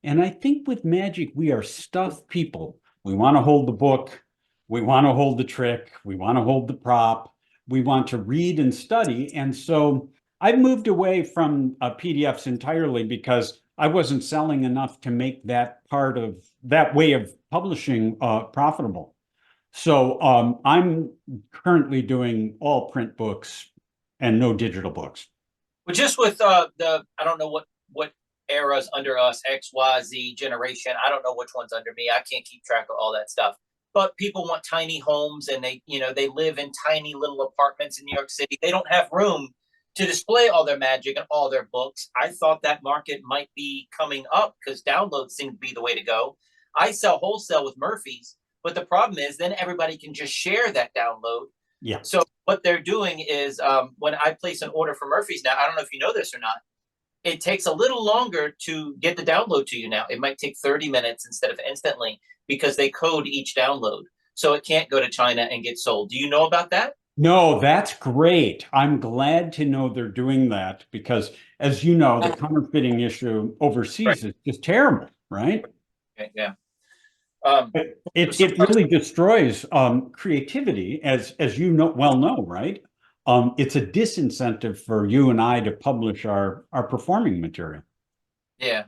And I think with magic, we are stuffed people. We want to hold the book. We want to hold the trick. We want to hold the prop. We want to read and study. And so I've moved away from PDFs entirely because I wasn't selling enough to make that part of that way of publishing profitable. So I'm currently doing all print books and no digital books. But just with the, I don't know what eras under us, X, Y, Z generation. I don't know which one's under me. I can't keep track of all that stuff. But people want tiny homes, and they live in tiny little apartments in New York City. They don't have room to display all their magic and all their books. I thought that market might be coming up because downloads seem to be the way to go. I sell wholesale with Murphy's, but the problem is then everybody can just share that download. Yeah. So what they're doing is when I place an order for Murphy's now, I don't know if you know this or not, it takes a little longer to get the download to you now. It might take 30 minutes instead of instantly because they code each download. So it can't go to China and get sold. Do you know about that? No, that's great. I'm glad to know they're doing that because, as you know, the counterfeiting issue overseas is just terrible, right? Okay, yeah. It really destroys creativity, as you know, right? It's a disincentive for you and I to publish our performing material. Yeah.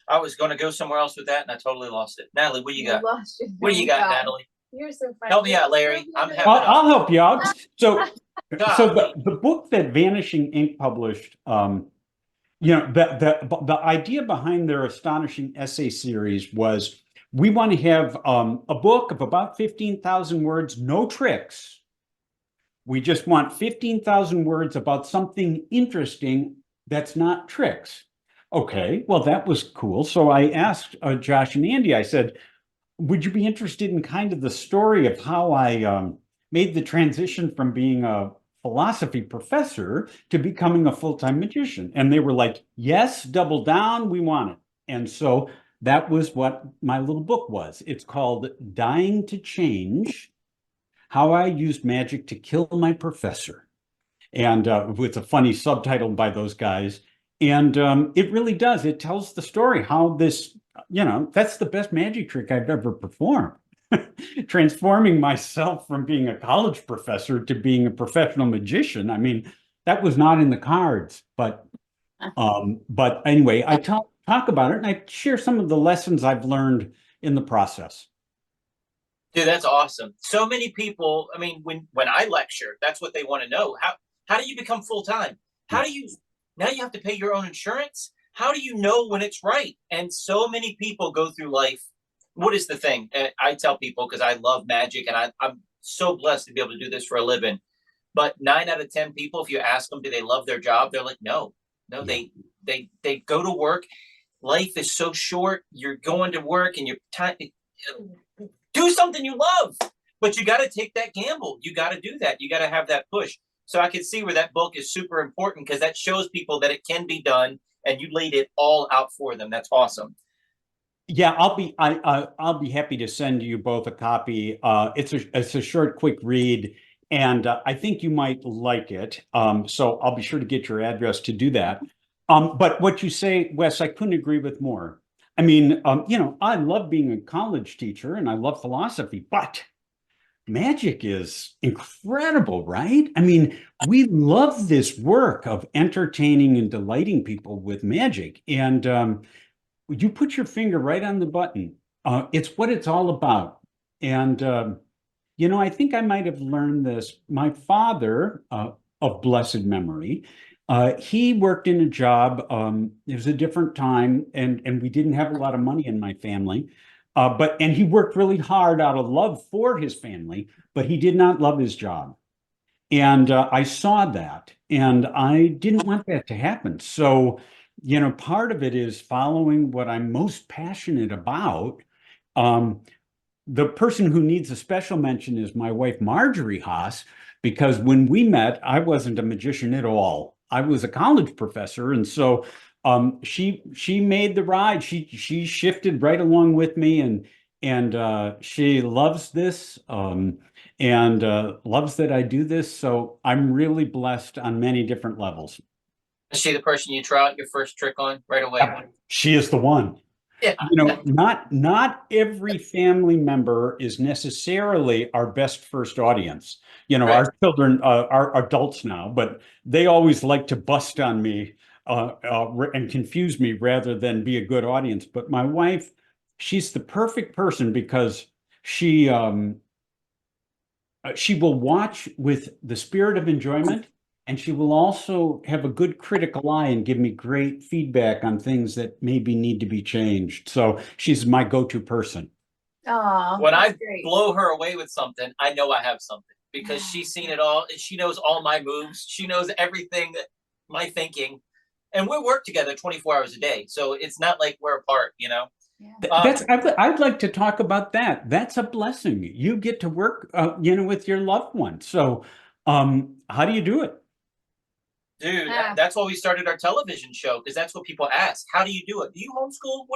I was going to go somewhere else with that, and I totally lost it. Natalie, what do you got? What do you got, Natalie? You're so funny. Help me out, Larry. I'll help you out. So the book that Vanishing Ink published, the idea behind their astonishing essay series was we want to have a book of about 15,000 words, no tricks. We just want 15,000 words about something interesting that's not tricks. Okay, well, that was cool. So I asked Josh and Andy, I said, would you be interested in kind of the story of how I made the transition from being a philosophy professor to becoming a full-time magician? And they were like, yes, double down, we want it. And so that was what my little book was. It's called Dying to Change, How I Used Magic to Kill My Professor. And it's a funny subtitle by those guys. And it really does. It tells the story how this, that's the best magic trick I've ever performed. Transforming myself from being a college professor to being a professional magician. I mean, that was not in the cards. But anyway, I talk about it and I share some of the lessons I've learned in the process. Dude, that's awesome. So many people, I mean, when I lecture, that's what they want to know. How do you become full-time? Now you have to pay your own insurance? How do you know when it's right? And so many people go through life. What is the thing? I tell people, because I love magic and I'm so blessed to be able to do this for a living. But 9 out of 10 people, if you ask them, do they love their job? They're like, no, yeah. They go to work. Life is so short. You're going to work and you're do something you love, but you got to take that gamble. You got to do that. You got to have that push. So I can see where that book is super important because that shows people that it can be done, and you laid it all out for them. That's awesome. Yeah, I'll be happy to send you both a copy. It's a short, quick read, and I think you might like it. So I'll be sure to get your address to do that. But what you say, Wes, I couldn't agree with more. I mean, I love being a college teacher and I love philosophy, but magic is incredible, right? I mean, we love this work of entertaining and delighting people with magic. And you put your finger right on the button. It's what it's all about. And, I think I might have learned this. My father, of blessed memory, he worked in a job. It was a different time, and we didn't have a lot of money in my family. And he worked really hard out of love for his family, but he did not love his job. And I saw that, and I didn't want that to happen. So, part of it is following what I'm most passionate about. The person who needs a special mention is my wife, Marjorie Haas, because when we met, I wasn't a magician at all. I was a college professor. And so she made the ride. She shifted right along with me, and she loves this. and loves that I do this. So I'm really blessed on many different levels. Is she the person you try out your first trick on right away? She is the one. Yeah. Not every family member is necessarily our best first audience. Right. Our children are adults now, but they always like to bust on me and confuse me rather than be a good audience. But my wife, she's the perfect person because she will watch with the spirit of enjoyment, and she will also have a good critical eye and give me great feedback on things that maybe need to be changed. So she's my go-to person. Oh, When I great. blow her away with something, I know I have something because she's seen it all. She knows all my moves. She knows everything that my thinking, and we work together 24 hours a day. So it's not like we're apart, you know? I'd like to talk about that. That's a blessing. You get to work, with your loved one. So, how do you do it? Dude, Yeah. that's why we started our television show, because that's what people ask. How do you do it? Do you homeschool?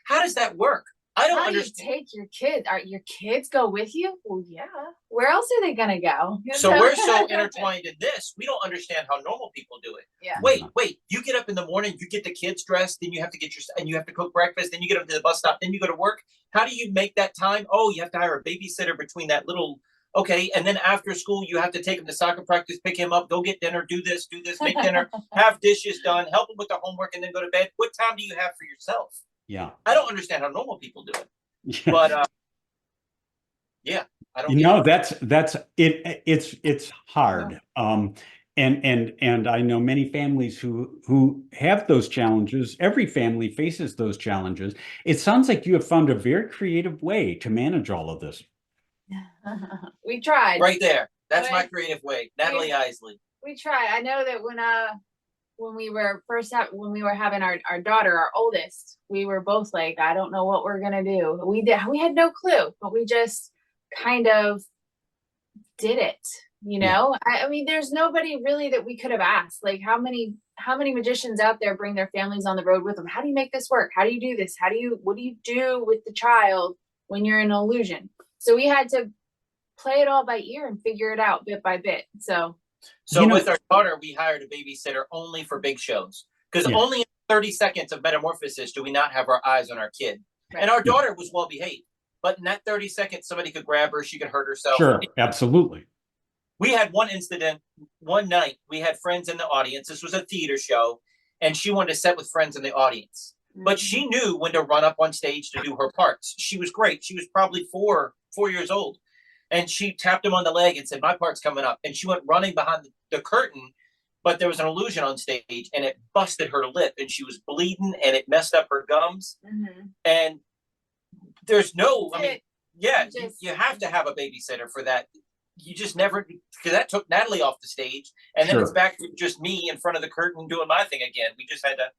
How does that work? I don't How do you understand. take your kids? Are your kids go with you? Well, yeah. Where else are they gonna go? So we're so intertwined in this, we don't understand how normal people do it. Yeah. Wait, you get up in the morning, you get the kids dressed, then you have to and you have to cook breakfast, then you get them to the bus stop, then you go to work. How do you make that time? Oh, you have to hire a babysitter between that little, okay, and then after school, you have to take him to soccer practice, pick him up, go get dinner, do this, make dinner, have dishes done, help him with the homework, and then go to bed. What time do you have for yourself? Yeah. I don't understand how normal people do it. Yeah. But yeah, I don't that's it. It's hard. And I know many families who have those challenges. Every family faces those challenges. It sounds like you have found a very creative way to manage all of this. We tried. Right there. That's my creative way. Natalie Isley. We tried. I know that when we were having our daughter, our oldest, we were both like, I don't know what we're gonna do. We had no clue, but we just kind of did it, Yeah. I mean, there's nobody really that we could have asked. Like, how many magicians out there bring their families on the road with them? How do you make this work? How do you do this? What do you do with the child when you're in an illusion? So we had to play it all by ear and figure it out bit by bit. So with our daughter, we hired a babysitter only for big shows, because only in 30 seconds of Metamorphosis do we not have our eyes on our kid. Right. And our daughter was well behaved, but in that 30 seconds, somebody could grab her, she could hurt herself. Sure, absolutely. We had one incident one night. We had friends in the audience. This was a theater show, and she wanted to set with friends in the audience. But she knew when to run up on stage to do her parts. She was great. She was probably four years old. And she tapped him on the leg and said, my part's coming up. And she went running behind the curtain, but there was an illusion on stage, and it busted her lip, and she was bleeding, and it messed up her gums. And there's no, you have to have a babysitter for that. You just never, because that took Natalie off the stage, and then it's back to just me in front of the curtain doing my thing again. We just had to.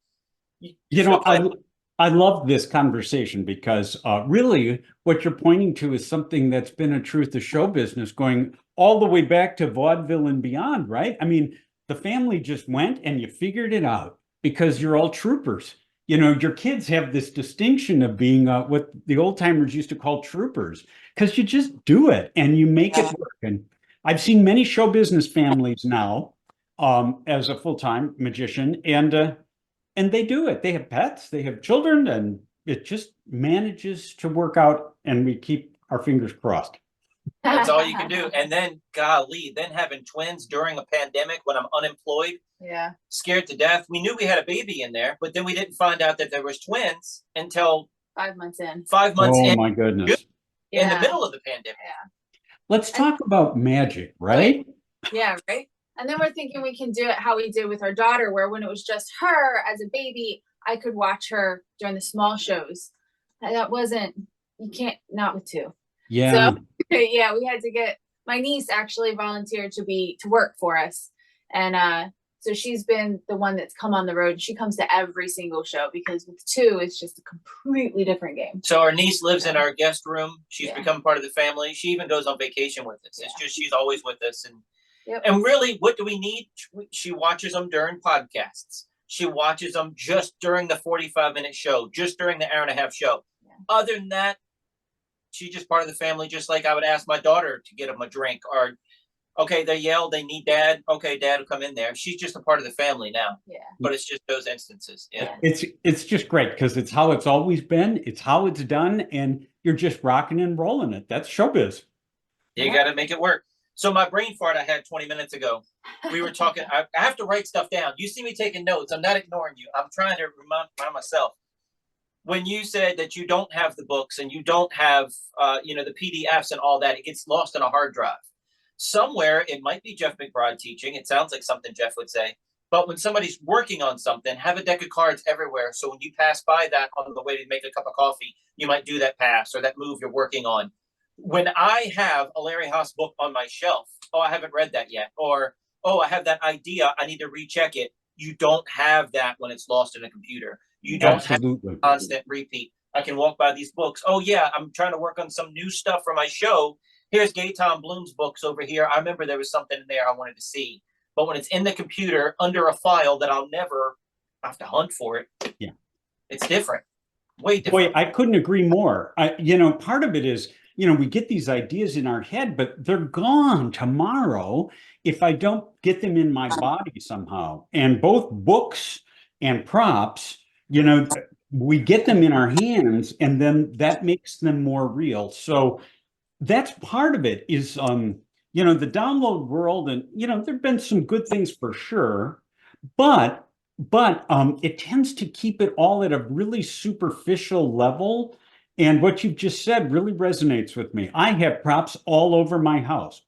I love this conversation because really what you're pointing to is something that's been a truth of show business going all the way back to vaudeville and beyond, right? I mean, the family just went and you figured it out because you're all troopers. Your kids have this distinction of being what the old timers used to call troopers, because you just do it and you make it work. And I've seen many show business families now as a full-time magician, and they do it. They have pets, they have children, and it just manages to work out, and we keep our fingers crossed. That's all you can do. And then, golly, then having twins during a pandemic when I'm unemployed, scared to death. We knew we had a baby in there, but then we didn't find out that there was twins until 5 months in. 5 months in. Oh my goodness. In the middle of the pandemic. Let's talk about magic, right? Yeah, right. And then we're thinking we can do it how we did with our daughter, where when it was just her as a baby, I could watch her during the small shows. And that wasn't, you can't, not with two. Yeah. So yeah, we had to get, my niece actually volunteered to work for us. And so she's been the one that's come on the road. She comes to every single show, because with two, it's just a completely different game. So our niece lives in our guest room. She's become part of the family. She even goes on vacation with us. It's just, she's always with us. And really, what do we need? She watches them during podcasts. She watches them just during the 45-minute show, just during the hour and a half show. Other than that, she's just part of the family, just like I would ask my daughter to get them a drink, or okay, they yell, they need dad. Okay, dad will come in there. She's just a part of the family now. Yeah. But it's just those instances. Yeah. It's just great because it's how it's always been. It's how it's done, and you're just rocking and rolling it. That's showbiz. You got to make it work. So my brain fart I had 20 minutes ago, we were talking, I have to write stuff down. You see me taking notes. I'm not ignoring you. I'm trying to remind myself. When you said that you don't have the books and you don't have, the PDFs and all that, it gets lost in a hard drive. Somewhere, it might be Jeff McBride teaching. It sounds like something Jeff would say. But when somebody's working on something, have a deck of cards everywhere. So when you pass by that on the way to make a cup of coffee, you might do that pass or that move you're working on. When I have a Larry Haas book on my shelf, oh, I haven't read that yet. Or, oh, I have that idea, I need to recheck it. You don't have that when it's lost in a computer. You don't Absolutely. have constant repeat. I can walk by these books. Oh, yeah, I'm trying to work on some new stuff for my show. Here's Gaetan Bloom's books over here. I remember there was something in there I wanted to see. But when it's in the computer under a file that I'll never have to hunt for it, yeah, it's different. Way different. Boy, I couldn't agree more. Part of it is, we get these ideas in our head, but they're gone tomorrow if I don't get them in my body somehow. And both books and props, we get them in our hands, and then that makes them more real. So that's part of it is, the download world, and, there've been some good things for sure, but it tends to keep it all at a really superficial level. And what you've just said really resonates with me. I have props all over my house,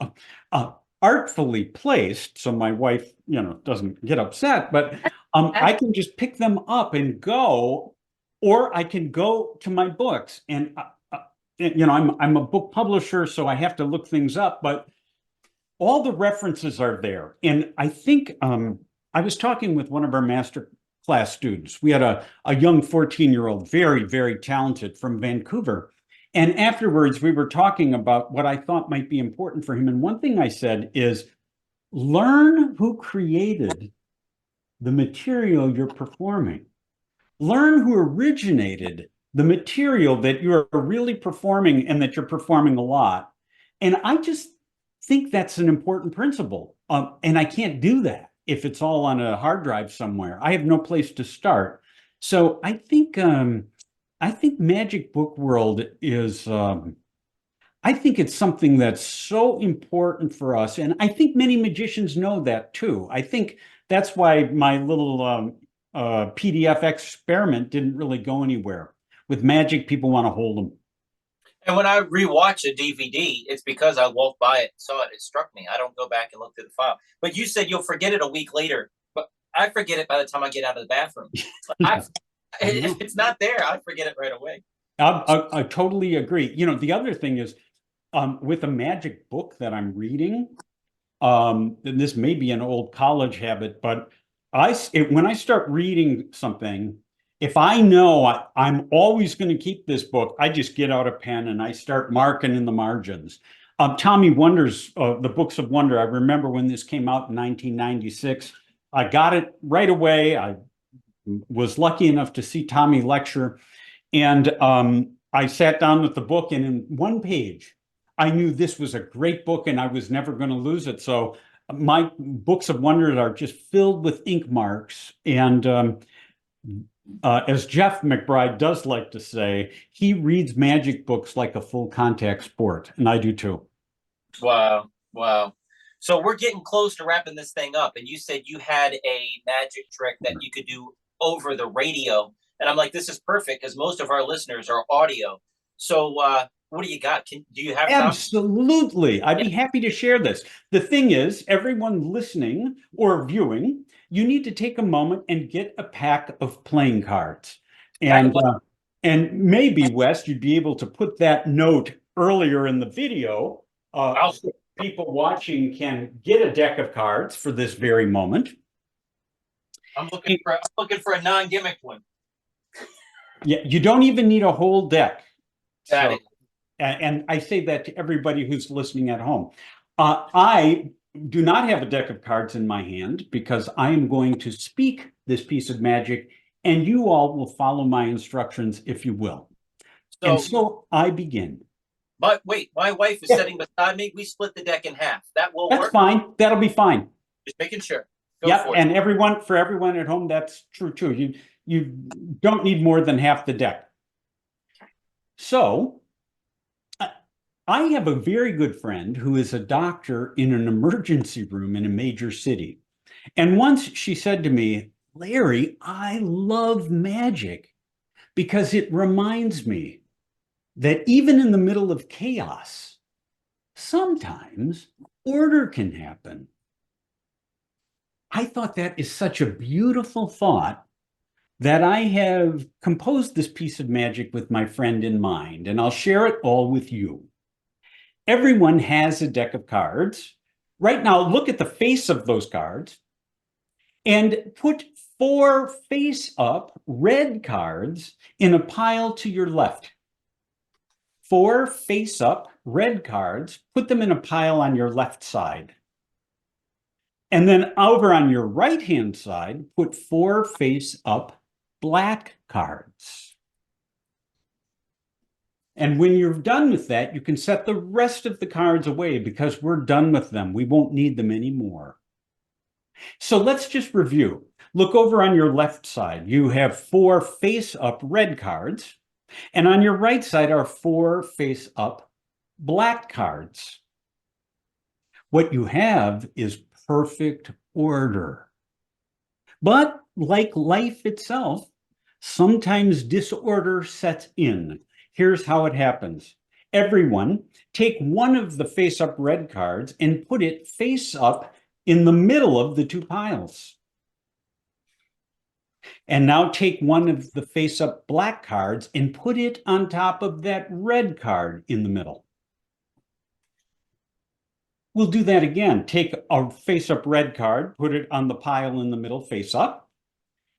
artfully placed, so my wife, doesn't get upset, but I can just pick them up and go, or I can go to my books. And, I'm a book publisher, so I have to look things up, but all the references are there. And I think I was talking with one of our master class students. We had a young 14-year-old, very, very talented, from Vancouver. And afterwards, we were talking about what I thought might be important for him. And one thing I said is, learn who created the material you're performing. Learn who originated the material that you're really performing and that you're performing a lot. And I just think that's an important principle. And I can't do that if it's all on a hard drive somewhere. I have no place to start. So I think Magic Book World is, I think it's something that's so important for us. And I think many magicians know that too. I think that's why my little PDF experiment didn't really go anywhere. With Magic, people want to hold them. And when I rewatch a DVD, it's because I walked by it and saw it. It struck me. I don't go back and look through the file. But you said you'll forget it a week later. But I forget it by the time I get out of the bathroom. If it's not there, I forget it right away. I totally agree. The other thing is, with a Magic book that I'm reading, and this may be an old college habit, but when I start reading something, if I know I'm always going to keep this book, I just get out a pen and I start marking in the margins. Tommy Wonder's The Books of Wonder. I remember when this came out in 1996. I got it right away. I was lucky enough to see Tommy lecture. And I sat down with the book, and in one page, I knew this was a great book and I was never going to lose it. So my Books of Wonder are just filled with ink marks. And as Jeff McBride does like to say, he reads Magic books like a full contact sport, and I do too. Wow. So we're getting close to wrapping this thing up, and you said you had a magic trick that you could do over the radio, and I'm like, this is perfect because most of our listeners are audio. So what do you got? Do you have time? Absolutely. I'd be happy to share this. The thing is, everyone listening or viewing, you need to take a moment and get a pack of playing cards. And maybe, Wes, you'd be able to put that note earlier in the video. So people watching can get a deck of cards for this very moment. I'm looking for a non-gimmick one. Yeah, you don't even need a whole deck. Got it. And I say that to everybody who's listening at home. I do not have a deck of cards in my hand because I am going to speak this piece of magic, and you all will follow my instructions if you will. So I begin. My wife is Yeah. sitting beside me. We split the deck in half. That will That's work. fine. That'll be fine. Just making sure. Go Yep, for it. and for everyone at home, that's true too. You don't need more than half the deck. So I have a very good friend who is a doctor in an emergency room in a major city. And once she said to me, Larry, I love magic because it reminds me that even in the middle of chaos, sometimes order can happen. I thought that is such a beautiful thought that I have composed this piece of magic with my friend in mind, and I'll share it all with you. Everyone has a deck of cards. Right now, look at the face of those cards and put 4 face-up red cards in a pile to your left. 4 face-up red cards, put them in a pile on your left side. And then over on your right-hand side, put 4 face-up black cards. And when you're done with that, you can set the rest of the cards away because we're done with them. We won't need them anymore. So let's just review. Look over on your left side. You have 4 face-up red cards. And on your right side are 4 face-up black cards. What you have is perfect order. But like life itself, sometimes disorder sets in. Here's how it happens. Everyone take one of the face-up red cards and put it face up in the middle of the 2 piles. And now take one of the face-up black cards and put it on top of that red card in the middle. We'll do that again. Take a face-up red card, put it on the pile in the middle face up,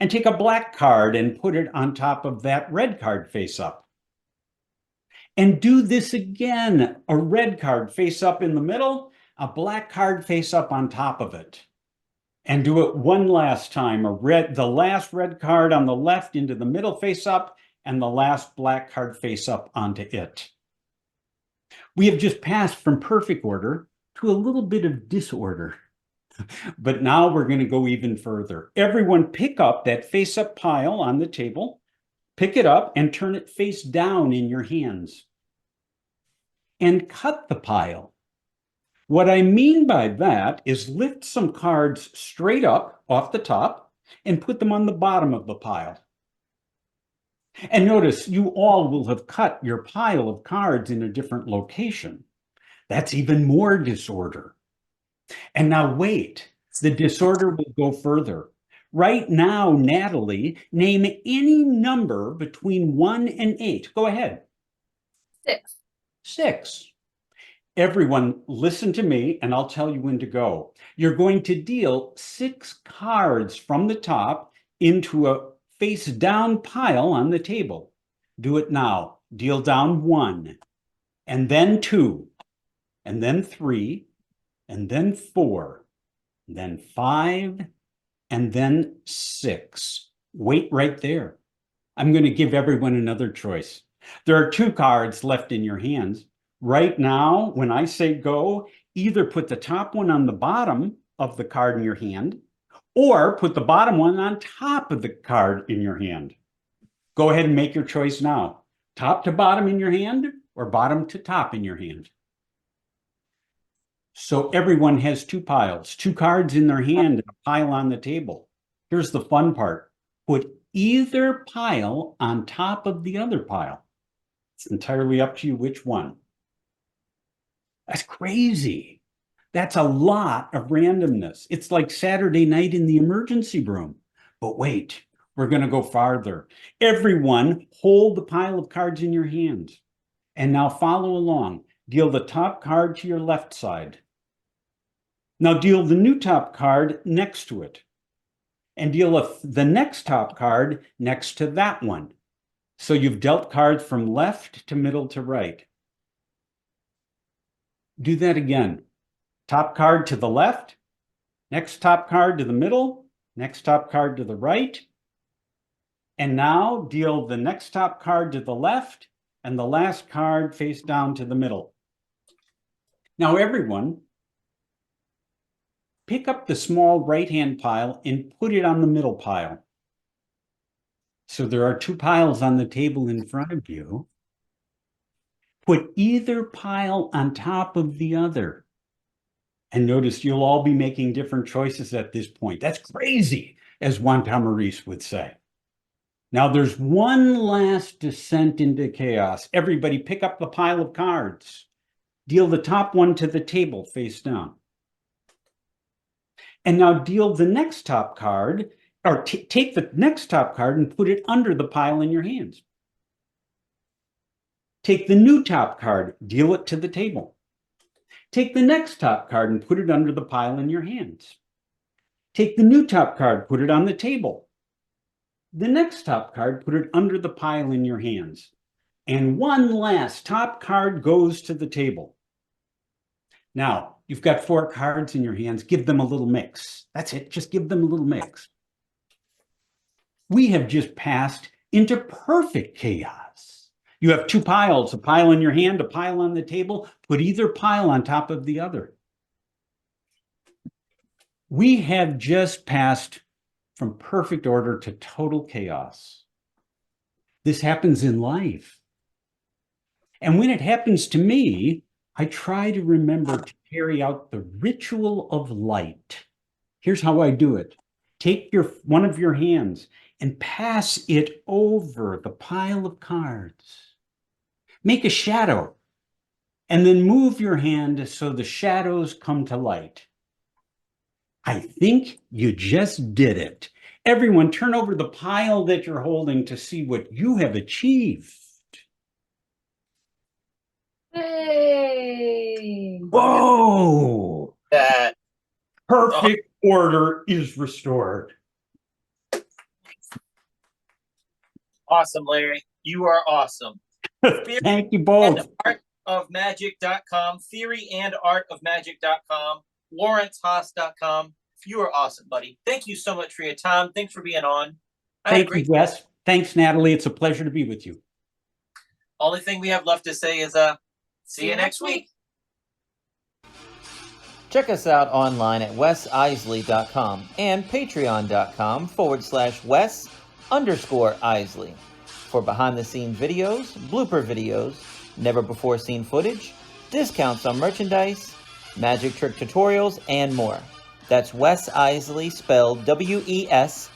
and take a black card and put it on top of that red card face up. And do this again. A red card face up in the middle, a black card face up on top of it. And do it one last time. The last red card on the left into the middle face up, and the last black card face up onto it. We have just passed from perfect order to a little bit of disorder. But now we're going to go even further. Everyone pick up that face-up pile on the table, pick it up and turn it face down in your hands. And cut the pile. What I mean by that is lift some cards straight up off the top and put them on the bottom of the pile. And notice you all will have cut your pile of cards in a different location. That's even more disorder. And now wait, the disorder will go further. Right now, Natalie, name any number between 1 and 8. Go ahead. 6. 6. Everyone, listen to me and I'll tell you when to go. You're going to deal 6 cards from the top into a face down pile on the table. Do it now. Deal down 1, and then 2, and then 3, and then 4, and then 5, and then 6. Wait right there. I'm going to give everyone another choice. There are 2 cards left in your hands. Right now, when I say go, either put the top one on the bottom of the card in your hand, or put the bottom one on top of the card in your hand. Go ahead and make your choice now. Top to bottom in your hand, or bottom to top in your hand. So everyone has 2 piles, 2 cards in their hand and a pile on the table. Here's the fun part. Put either pile on top of the other pile. It's entirely up to you which one. That's crazy. That's a lot of randomness. It's like Saturday night in the emergency room. But wait, we're going to go farther. Everyone hold the pile of cards in your hands. And now follow along. Deal the top card to your left side. Now deal the new top card next to it. And deal the next top card next to that one. So you've dealt cards from left to middle to right. Do that again. Top card to the left, next top card to the middle, next top card to the right. And now deal the next top card to the left and the last card face down to the middle. Now, everyone, pick up the small right-hand pile and put it on the middle pile. So there are two piles on the table in front of you. Put either pile on top of the other. And notice you'll all be making different choices at this point. That's crazy, as Juan Tamariz would say. Now there's one last descent into chaos. Everybody pick up the pile of cards. Deal the top one to the table face down. And now deal the next top card, or take the next top card and put it under the pile in your hands. Take the new top card, deal it to the table. Take the next top card and put it under the pile in your hands. Take the new top card, put it on the table. The next top card, put it under the pile in your hands. And one last top card goes to the table. Now, you've got 4 cards in your hands. Give them a little mix. That's it. Just give them a little mix. We have just passed into perfect chaos. You have 2 piles, a pile in your hand, a pile on the table. Put either pile on top of the other. We have just passed from perfect order to total chaos. This happens in life. And when it happens to me, I try to remember to carry out the ritual of light. Here's how I do it. Take one of your hands and pass it over the pile of cards. Make a shadow, and then move your hand so the shadows come to light. I think you just did it. Everyone, turn over the pile that you're holding to see what you have achieved. Hey. Whoa! That Perfect order is restored. awesome, Larry. You are awesome. Thank you both. Artofmagic.com, theoryandartofmagic.com, lawrencehaas.com. You are awesome, buddy. Thank you so much for your time. Thanks for being on. Thank you, Wes. Thanks, Natalie. It's a pleasure to be with you. Only thing we have left to say is see you next week. Check us out online at wesisley.com and patreon.com/Wes_Isley for behind-the-scenes videos, blooper videos, never-before-seen footage, discounts on merchandise, magic trick tutorials, and more. That's Wes Iseli, spelled Wesiseli.